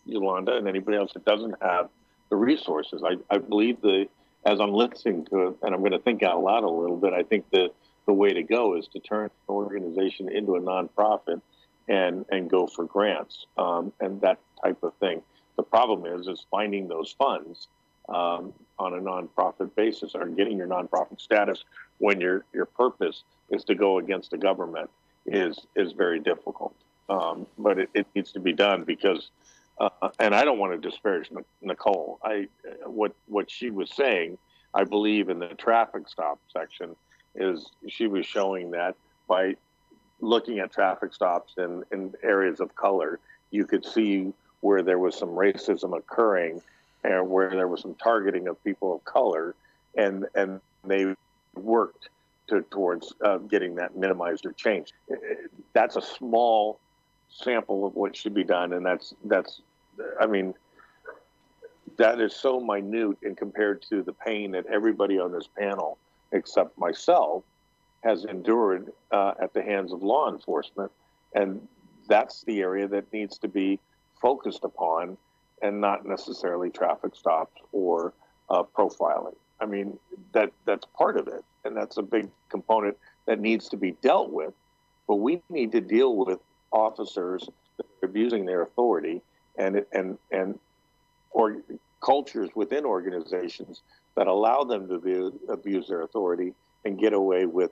Yolanda and anybody else that doesn't have the resources. I believe as I'm listening to it, and I'm going to think out loud a little bit, I think the way to go is to turn an organization into a nonprofit and go for grants and that type of thing. The problem is finding those funds on a nonprofit basis, or getting your nonprofit status when your purpose is to go against the government is very difficult. But it needs to be done because, and I don't want to disparage Nicole. What she was saying, I believe in the traffic stop section, is she was showing that by looking at traffic stops in areas of color, you could see where there was some racism occurring and where there was some targeting of people of color, and they worked towards getting that minimized or changed. That's a small sample of what should be done, and that's I mean, that is so minute and compared to the pain that everybody on this panel, except myself, has endured at the hands of law enforcement. And that's the area that needs to be focused upon, and not necessarily traffic stops or profiling. I mean, that's part of it, and that's a big component that needs to be dealt with. But we need to deal with officers that are abusing their authority, or cultures within organizations that allow them to abuse their authority and get away with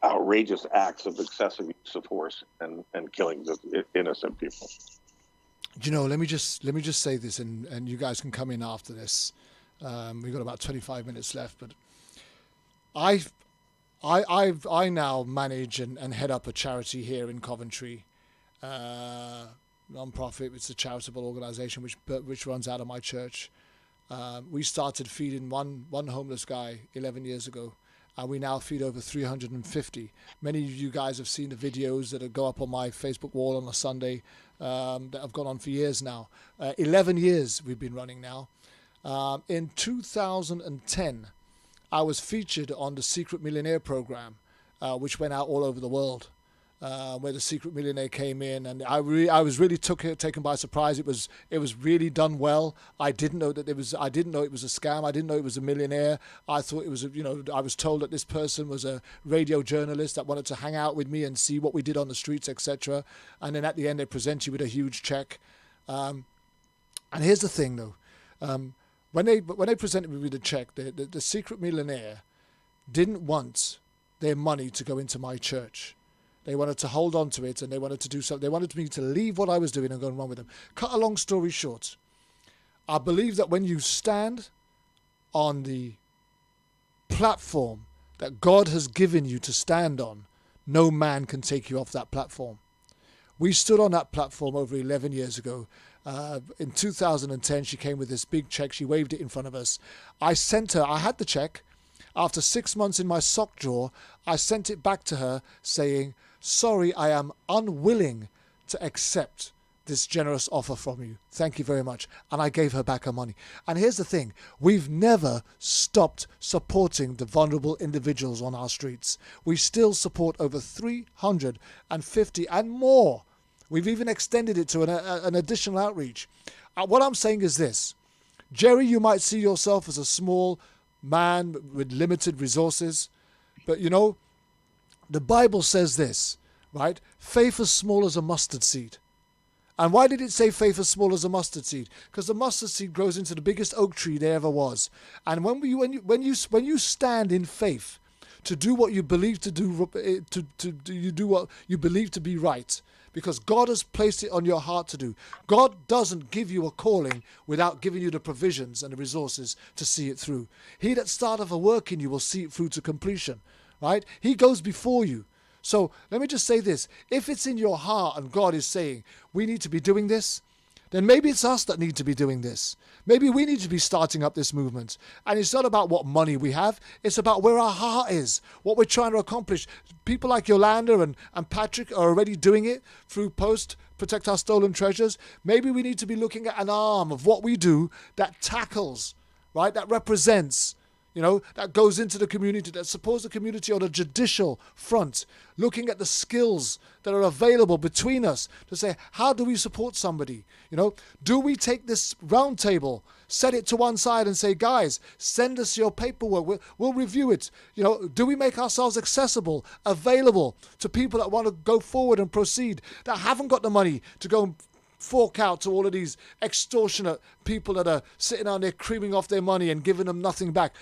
outrageous acts of excessive use of force and killings of innocent people. You know, let me just say this, and you guys can come in after this. We've got about 25 minutes left, but I now manage and head up a charity here in Coventry, non-profit. It's a charitable organization which runs out of my church. We started feeding one homeless guy 11 years ago, and we now feed over 350. Many of you guys have seen the videos that go up on my Facebook wall on a Sunday that have gone on for years now. 11 years we've been running now. In 2010, I was featured on the Secret Millionaire program, which went out all over the world, where the Secret Millionaire came in, and I was really taken by surprise. It was really done well. I didn't know it was a scam. I didn't know it was a millionaire. I thought it was I was told that this person was a radio journalist that wanted to hang out with me and see what we did on the streets, etc. And then at the end they present you with a huge check. And here's the thing though. When they presented me with the check, the Secret Millionaire didn't want their money to go into my church. They wanted to hold on to it, and they wanted to do something. They wanted me to leave what I was doing and go and run with them. Cut a long story short, I believe that when you stand on the platform that God has given you to stand on, no man can take you off that platform. We stood on that platform over 11 years ago. In 2010, she came with this big check. She waved it in front of us. I had the check. After 6 months in my sock drawer, I sent it back to her saying, "Sorry, I am unwilling to accept this generous offer from you. Thank you very much." And I gave her back her money. And here's the thing. We've never stopped supporting the vulnerable individuals on our streets. We still support over 350 and more. We've even extended it to an additional outreach. What I'm saying is this. Jerry, you might see yourself as a small man with limited resources. But you know, the Bible says this, right? Faith as small as a mustard seed. And why did it say faith as small as a mustard seed? Because the mustard seed grows into the biggest oak tree there ever was. And when you stand in faith to do what you believe to do, you do what you believe to be right, because God has placed it on your heart to do. God doesn't give you a calling without giving you the provisions and the resources to see it through. He that starteth a work in you will see it through to completion, right? He goes before you. So let me just say this. If it's in your heart and God is saying, we need to be doing this, then maybe it's us that need to be doing this. Maybe we need to be starting up this movement. And it's not about what money we have. It's about where our heart is, what we're trying to accomplish. People like Yolanda and Patrick are already doing it through Post Protect Our Stolen Treasures. Maybe we need to be looking at an arm of what we do that tackles, right? That represents, that goes into the community, that supports the community on a judicial front, looking at the skills that are available between us to say, how do we support somebody? Do we take this roundtable, set it to one side and say, guys, send us your paperwork, we'll review it. Do we make ourselves accessible, available to people that want to go forward and proceed, that haven't got the money to go and fork out to all of these extortionate people that are sitting down there creaming off their money and giving them nothing back?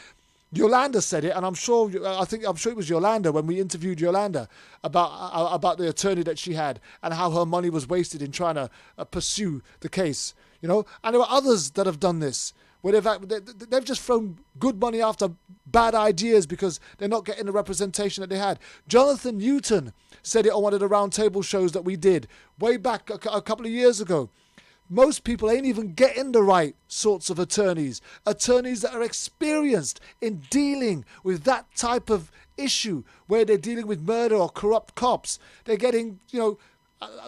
Yolanda said it, and I'm sure it was Yolanda when we interviewed Yolanda about the attorney that she had and how her money was wasted in trying to pursue the case. And there are others that have done this, where they've just thrown good money after bad ideas because they're not getting the representation that they had. Jonathan Newton said it on one of the roundtable shows that we did way back a couple of years ago. Most people ain't even getting the right sorts of attorneys that are experienced in dealing with that type of issue where they're dealing with murder or corrupt cops. They're getting,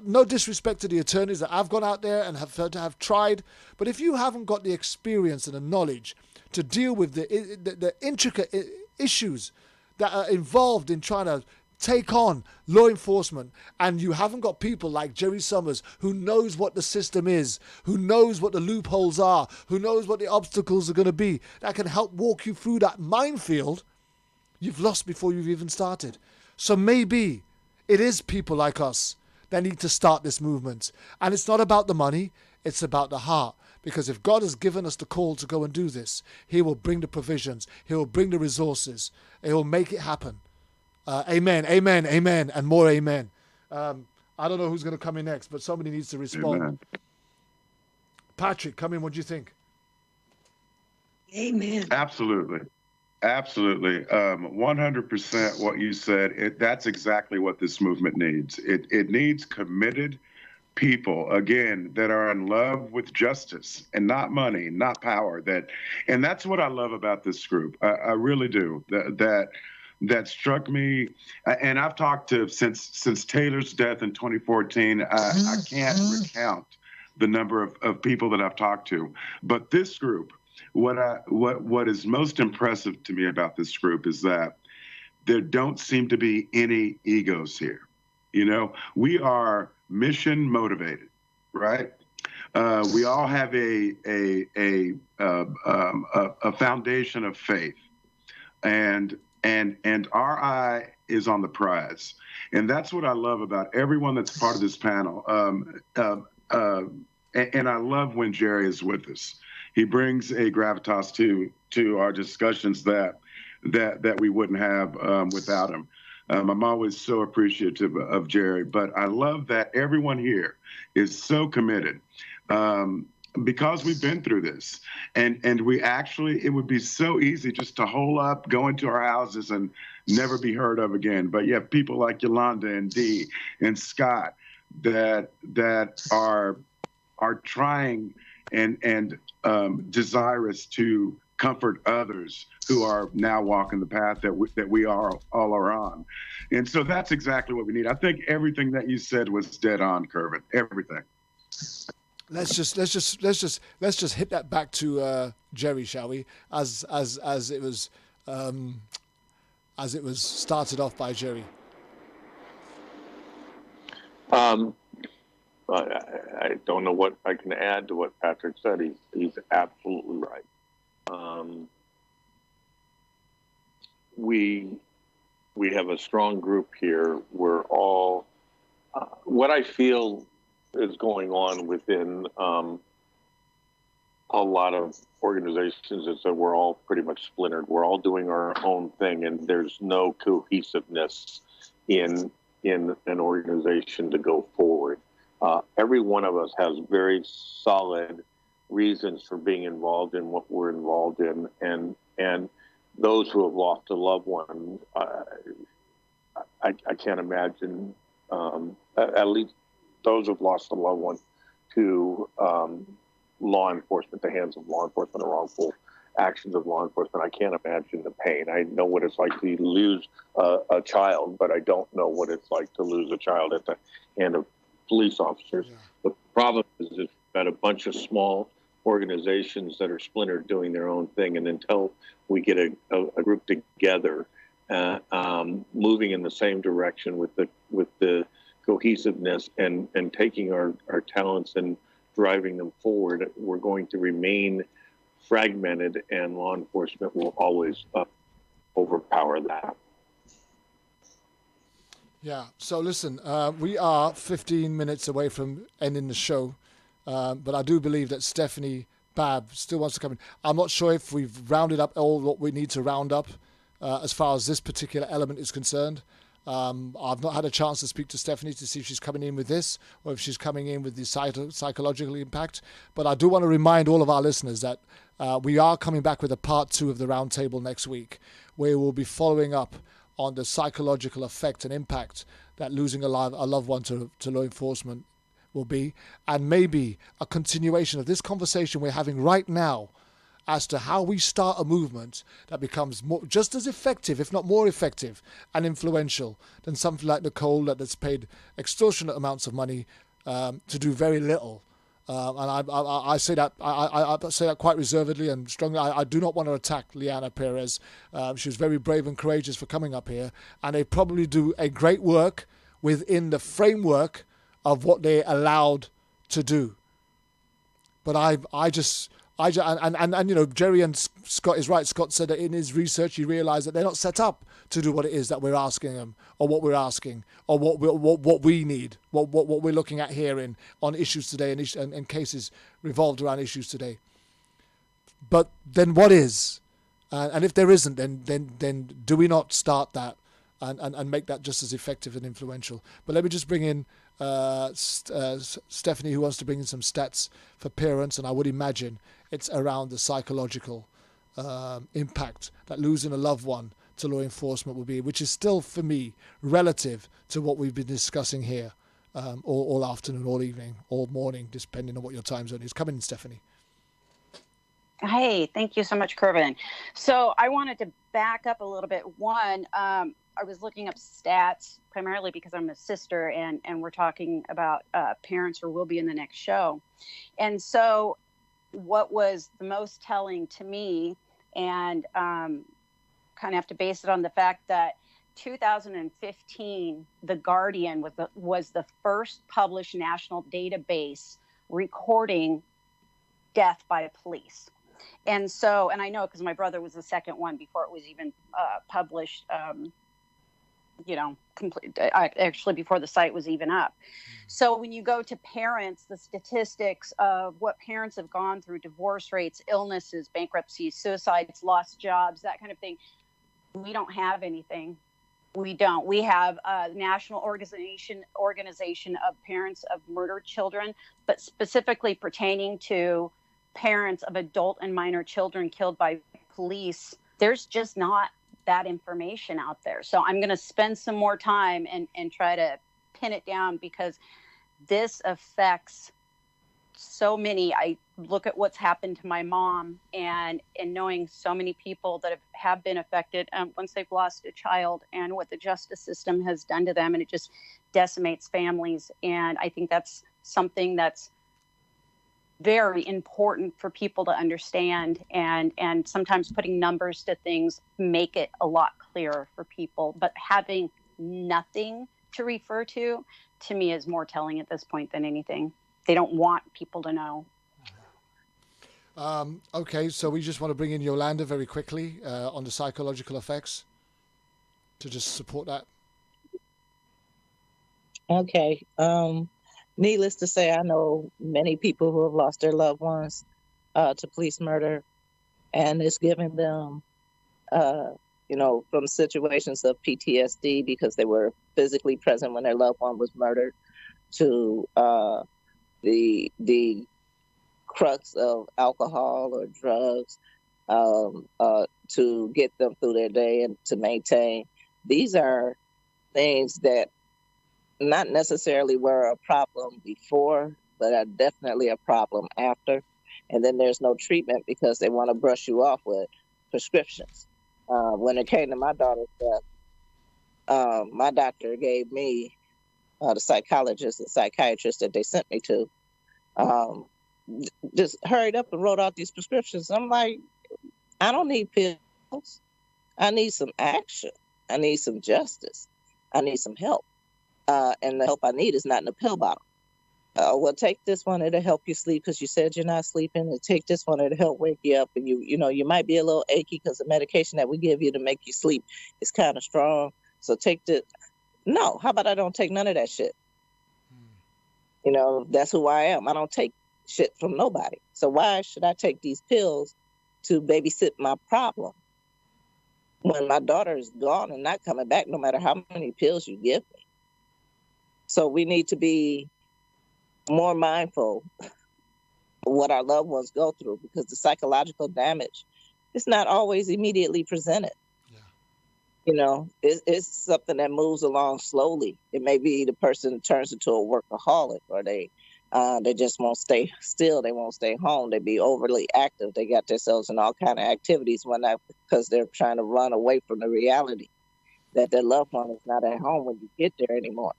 no disrespect to the attorneys that I've gone out there and have tried, but if you haven't got the experience and the knowledge to deal with the intricate issues that are involved in trying to take on law enforcement, and you haven't got people like Jerry Summers who knows what the system is, who knows what the loopholes are, who knows what the obstacles are going to be, that can help walk you through that minefield, you've lost before you've even started. So maybe it is people like us that need to start this movement. And it's not about the money, it's about the heart. Because if God has given us the call to go and do this, He will bring the provisions, He will bring the resources, He will make it happen. Amen, amen, amen, and more amen. I don't know who's going to come in next, but somebody needs to respond. Amen. Patrick, come in. What do you think? Amen. Absolutely. 100% what you said. That's exactly what this movement needs. It needs committed people, again, that are in love with justice and not money, not power. And that's what I love about this group. I really do. That struck me, and I've talked to since Taylor's death in 2014. I can't recount the number of people that I've talked to, but this group, what is most impressive to me about this group is that there don't seem to be any egos here. We are mission motivated, right? We all have a foundation of faith, and our eye is on the prize. And that's what I love about everyone that's part of this panel. And I love when Jerry is with us. He brings a gravitas to our discussions that we wouldn't have without him. I'm always so appreciative of Jerry, but I love that everyone here is so committed. Because we've been through this, and we actually, it would be so easy just to hole up, go into our houses and never be heard of again. But you have people like Yolanda and Dee and Scott that are trying and desirous to comfort others who are now walking the path that we all are on. And so that's exactly what we need. I think everything that you said was dead on, Kervin. Everything. Let's just hit that back to Jerry, shall we? As it was started off by Jerry. I don't know what I can add to what Patrick said. He's absolutely right. We have a strong group here. We're all what I feel is going on within a lot of organizations is that we're all pretty much splintered. We're all doing our own thing, and there's no cohesiveness in an organization to go forward. Every one of us has very solid reasons for being involved in what we're involved in, and those who have lost a loved one, I can't imagine, at least those who've lost a loved one to law enforcement, the hands of law enforcement, or wrongful actions of law enforcement. I can't imagine the pain. I know what it's like to lose a child, but I don't know what it's like to lose a child at the hand of police officers. Yeah. The problem is that a bunch of small organizations that are splintered doing their own thing. And until we get a group together, moving in the same direction with the cohesiveness and taking our talents and driving them forward, we're going to remain fragmented, and law enforcement will always overpower that. Yeah, so listen, we are 15 minutes away from ending the show, but I do believe that Stephanie Babb still wants to come in. I'm not sure if we've rounded up all what we need to round up as far as this particular element is concerned. I've not had a chance to speak to Stephanie to see if she's coming in with this or if she's coming in with the psychological impact. But I do want to remind all of our listeners that we are coming back with a part 2 of the Roundtable next week, where we'll be following up on the psychological effect and impact that losing a loved one to law enforcement will be, and maybe a continuation of this conversation we're having right now as to how we start a movement that becomes just as effective, if not more effective and influential than something like Nicole that's paid extortionate amounts of money to do very little. And I say that I say that quite reservedly and strongly. I do not want to attack Liana Perez. She was very brave and courageous for coming up here, and they probably do a great work within the framework of what they're allowed to do. But and you know, Jerry and Scott is right. Scott said that in his research he realized that they're not set up to do what it is that we're asking them, or what we're asking, or what we need, what we're looking at here on issues today and cases revolved around issues today. But then what is? And if there isn't, then do we not start that and make that just as effective and influential? But let me just bring in Stephanie, who wants to bring in some stats for parents, and I would imagine it's around the psychological impact that losing a loved one to law enforcement will be, which is still, for me, relative to what we've been discussing here all afternoon, all evening, all morning, depending on what your time zone is. Come in, Stephanie. Hey, thank you so much, Kervin. So I wanted to back up a little bit. One, I was looking up stats primarily because I'm a sister, and we're talking about parents who will be in the next show. And so what was the most telling to me, and kind of have to base it on the fact that 2015, The Guardian was the first published national database recording death by police. And so, and I know because my brother was the second one before it was even published, actually before the site was even up. So when you go to parents, the statistics of what parents have gone through, divorce rates, illnesses, bankruptcies, suicides, lost jobs, that kind of thing, we don't have anything. We don't. We have a national organization of parents of murdered children, but specifically pertaining to parents of adult and minor children killed by police. There's just not that information out there. So I'm going to spend some more time and try to pin it down, because this affects so many. I look at what's happened to my mom, and knowing so many people that have been affected once they've lost a child, and what the justice system has done to them, and it just decimates families. And I think that's something that's very important for people to understand, and sometimes putting numbers to things make it a lot clearer for people. But having nothing to refer to me is more telling at this point than anything. They don't want people to know. Okay, so we just want to bring in Yolanda very quickly on the psychological effects to just support that. Okay. Needless to say, I know many people who have lost their loved ones to police murder, and it's given them, from situations of PTSD because they were physically present when their loved one was murdered, to the crux of alcohol or drugs to get them through their day and to maintain. These are things that not necessarily were a problem before, but are definitely a problem after. And then there's no treatment because they want to brush you off with prescriptions. When it came to my daughter's death, my doctor gave me, the psychologist and psychiatrist that they sent me to, just hurried up and wrote out these prescriptions. I'm like, I don't need pills. I need some action. I need some justice. I need some help. And the help I need is not in a pill bottle. Well, take this one, it'll help you sleep because you said you're not sleeping. And take this one, it'll help wake you up. And you might be a little achy because the medication that we give you to make you sleep is kind of strong. So take the, no, how about I don't take none of that shit? That's who I am. I don't take shit from nobody. So why should I take these pills to babysit my problem when my daughter is gone and not coming back no matter how many pills you give me? So we need to be more mindful of what our loved ones go through, because the psychological damage is not always immediately presented. It's something that moves along slowly. It may be the person turns into a workaholic, or they just won't stay still. They won't stay home. They be overly active. They got themselves in all kind of activities because they're trying to run away from the reality that their loved one is not at home when you get there anymore.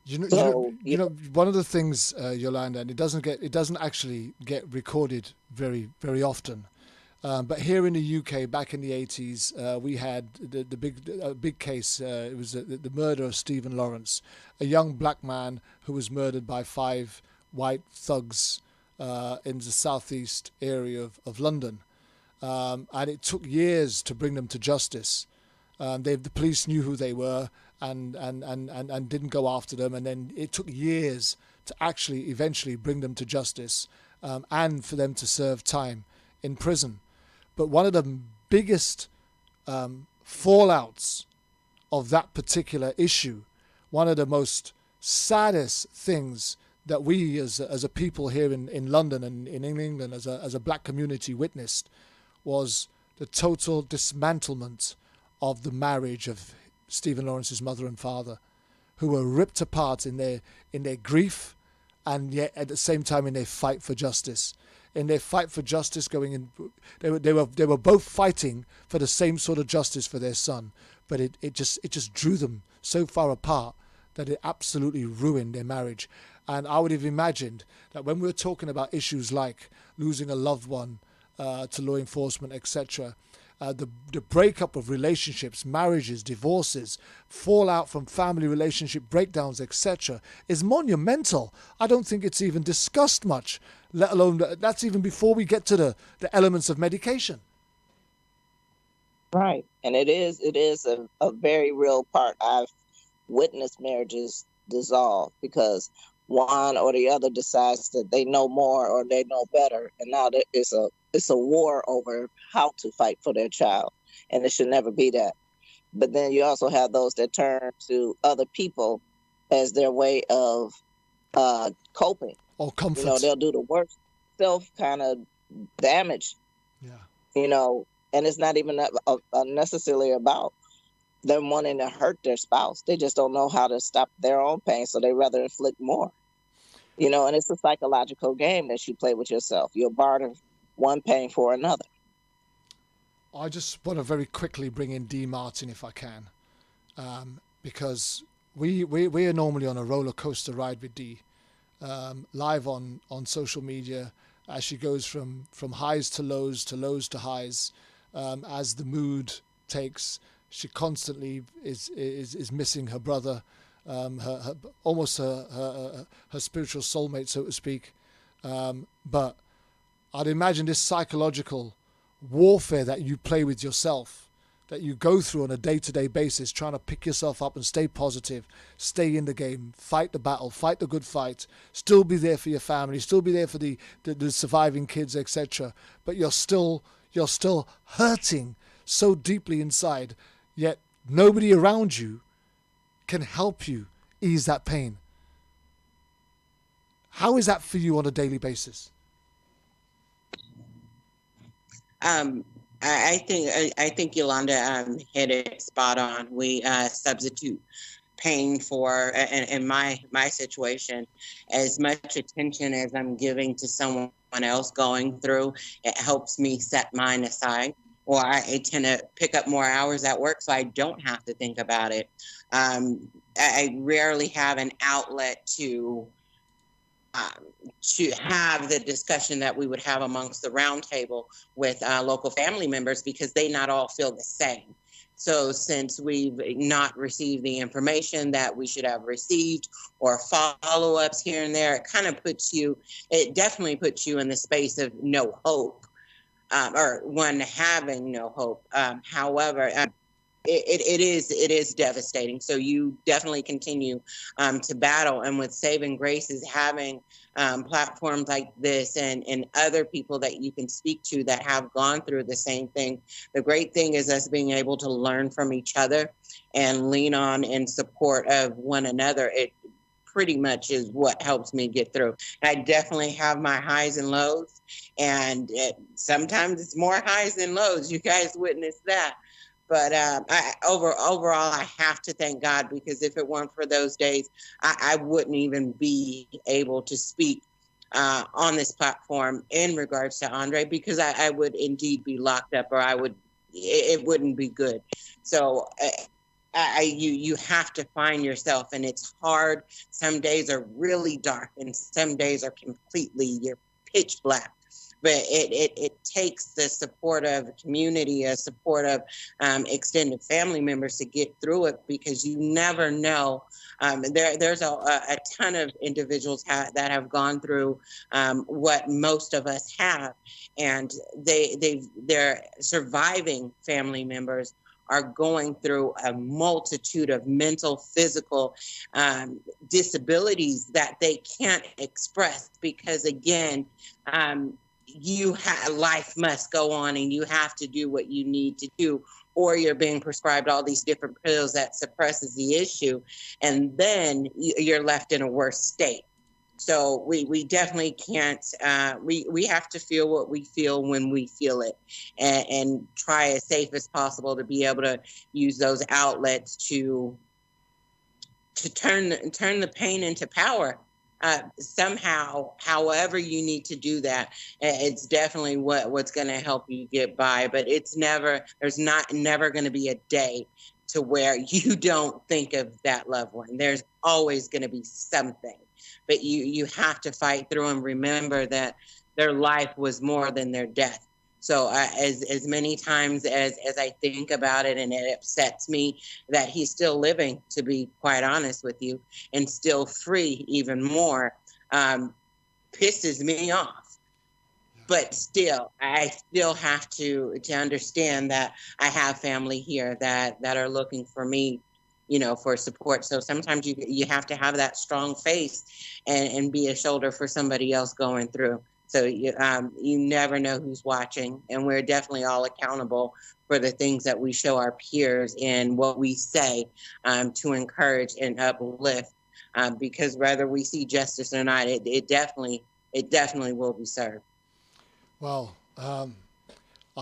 One of the things, Yolanda, and it doesn't actually get recorded very, very often. But here in the UK, back in the 80s, we had the big case. It was the murder of Stephen Lawrence, a young black man who was murdered by 5 white thugs in the southeast area of London. And it took years to bring them to justice. The police knew who they were and didn't go after them. And then it took years to actually eventually bring them to justice and for them to serve time in prison. But one of the biggest fallouts of that particular issue, one of the most saddest things that we as a people here in London and in England as a black community witnessed, was the total dismantlement of the marriage of Stephen Lawrence's mother and father, who were ripped apart in their grief, and yet at the same time in their fight for justice. In their fight for justice, they were both fighting for the same sort of justice for their son, but it just drew them so far apart that it absolutely ruined their marriage. And I would have imagined that when we were talking about issues like losing a loved one to law enforcement, etc., the breakup of relationships, marriages, divorces, fallout from family relationship breakdowns, etc., is monumental. I don't think it's even discussed much, let alone that's even before we get to the elements of medication. Right. And it is a very real part. I've witnessed marriages dissolve because one or the other decides that they know more or they know better, and now it's a war over how to fight for their child, and it should never be that. But then you also have those that turn to other people as their way of coping. Or comfort. They'll do the work, self kind of damage. Yeah. And it's not even necessarily about them wanting to hurt their spouse. They just don't know how to stop their own pain, so they rather inflict more. And it's a psychological game that you play with yourself. You're bartering one pain for another. I just want to very quickly bring in Dee Martin if I can, because we are normally on a roller coaster ride with Dee, live on social media as she goes from highs to lows to highs, as the mood takes. She constantly is missing her brother, her spiritual soulmate, so to speak. But I'd imagine this psychological warfare that you play with yourself, that you go through on a day-to-day basis, trying to pick yourself up and stay positive, stay in the game, fight the battle, fight the good fight, still be there for your family, still be there for the surviving kids, etc. But you're still hurting so deeply inside, yet nobody around you can help you ease that pain. How is that for you on a daily basis? I think Yolanda hit it spot on. We substitute pain for, in my situation, as much attention as I'm giving to someone else going through, it helps me set mine aside. Or I tend to pick up more hours at work so I don't have to think about it. I rarely have an outlet to to have the discussion that we would have amongst the roundtable with local family members, because they not all feel the same. So since we've not received the information that we should have received, or follow-ups here and there, it definitely puts you in the space of no hope, or one having no hope. However, it is devastating. So you definitely continue to battle. And with Saving Grace is having platforms like this and other people that you can speak to that have gone through the same thing. The great thing is us being able to learn from each other and lean on in support of one another. It pretty much is what helps me get through. I definitely have my highs and lows, and sometimes it's more highs than lows. You guys witnessed that. But overall, I have to thank God, because if it weren't for those days, I wouldn't even be able to speak on this platform in regards to Andre, because I would indeed be locked up, or it wouldn't be good. So you have to find yourself, and it's hard. Some days are really dark, and some days are you're pitch black. But it takes the support of the community, a support of extended family members to get through it, because you never know. There's a ton of individuals that have gone through what most of us have, and their surviving family members are going through a multitude of mental, physical disabilities that they can't express, because again, life must go on, and you have to do what you need to do, or you're being prescribed all these different pills that suppresses the issue, and then you're left in a worse state. So we definitely can't, we have to feel what we feel when we feel it, and try as safe as possible to be able to use those outlets to turn the pain into power. Somehow, however you need to do that, it's definitely what's going to help you get by. But there's never going to be a day to where you don't think of that loved one. There's always going to be something, but you have to fight through and remember that their life was more than their death. So as many times as I think about it, and it upsets me that he's still living, to be quite honest with you, and still free even more, pisses me off. But still, I still have to understand that I have family here that are looking for me, for support. So sometimes you have to have that strong face and be a shoulder for somebody else going through. So you never know who's watching, and we're definitely all accountable for the things that we show our peers and what we say to encourage and uplift, because whether we see justice or not, it definitely will be served. Well, I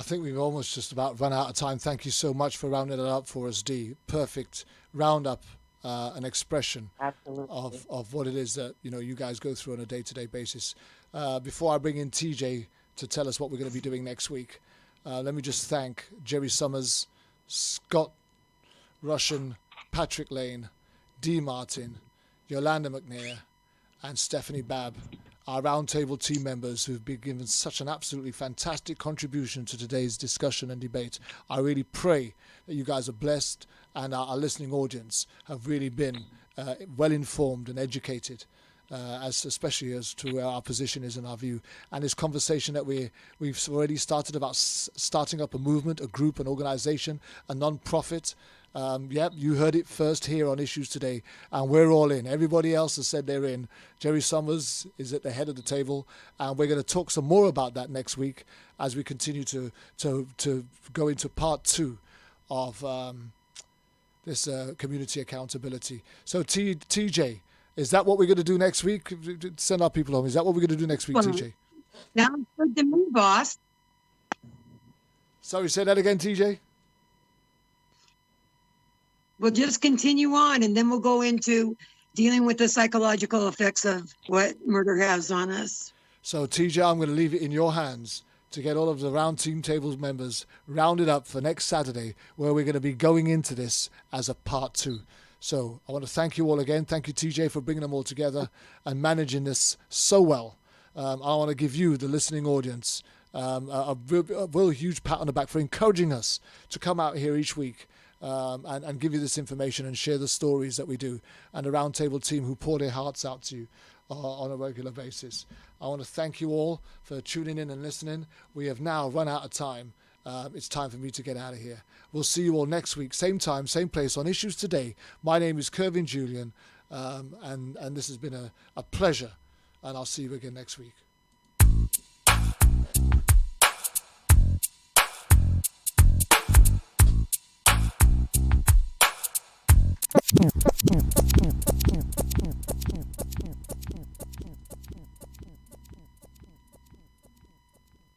think we've almost just about run out of time. Thank you so much for rounding it up for us, Dee. Perfect roundup, an expression of what it is that you guys go through on a day-to-day basis. Before I bring in TJ to tell us what we're going to be doing next week, let me just thank Jerry Summers, Scott Russian, Patrick Lane, Dee Martin, Yolanda McNair, and Stephanie Babb, our roundtable team members who've been given such an absolutely fantastic contribution to today's discussion and debate. I really pray that you guys are blessed, and our listening audience have really been well informed and educated, especially as to where our position is in our view. And this conversation that we've already started about starting up a movement, a group, an organization, a non-profit. Yep, you heard it first here on Issues Today, and we're all in. Everybody else has said they're in. Jerry Summers is at the head of the table, and we're going to talk some more about that next week as we continue to go into part 2 of this community accountability. So TJ, is that what we're going to do next week? Send our people home. Is that what we're going to do next week, TJ? Sounds good to me, boss. Sorry, say that again, TJ. We'll just continue on, and then we'll go into dealing with the psychological effects of what murder has on us. So, TJ, I'm going to leave it in your hands to get all of the Round Team Tables members rounded up for next Saturday, where we're going to be going into this as a part 2. So I want to thank you all again. Thank you, TJ, for bringing them all together and managing this so well. I want to give you, the listening audience, a real huge pat on the back for encouraging us to come out here each week and give you this information and share the stories that we do, and the Roundtable team who pour their hearts out to you on a regular basis. I want to thank you all for tuning in and listening. We have now run out of time. It's time for me to get out of here. We'll see you all next week, same time, same place on Issues Today. My name is Kervin Julien, and this has been a pleasure, and I'll see you again next week.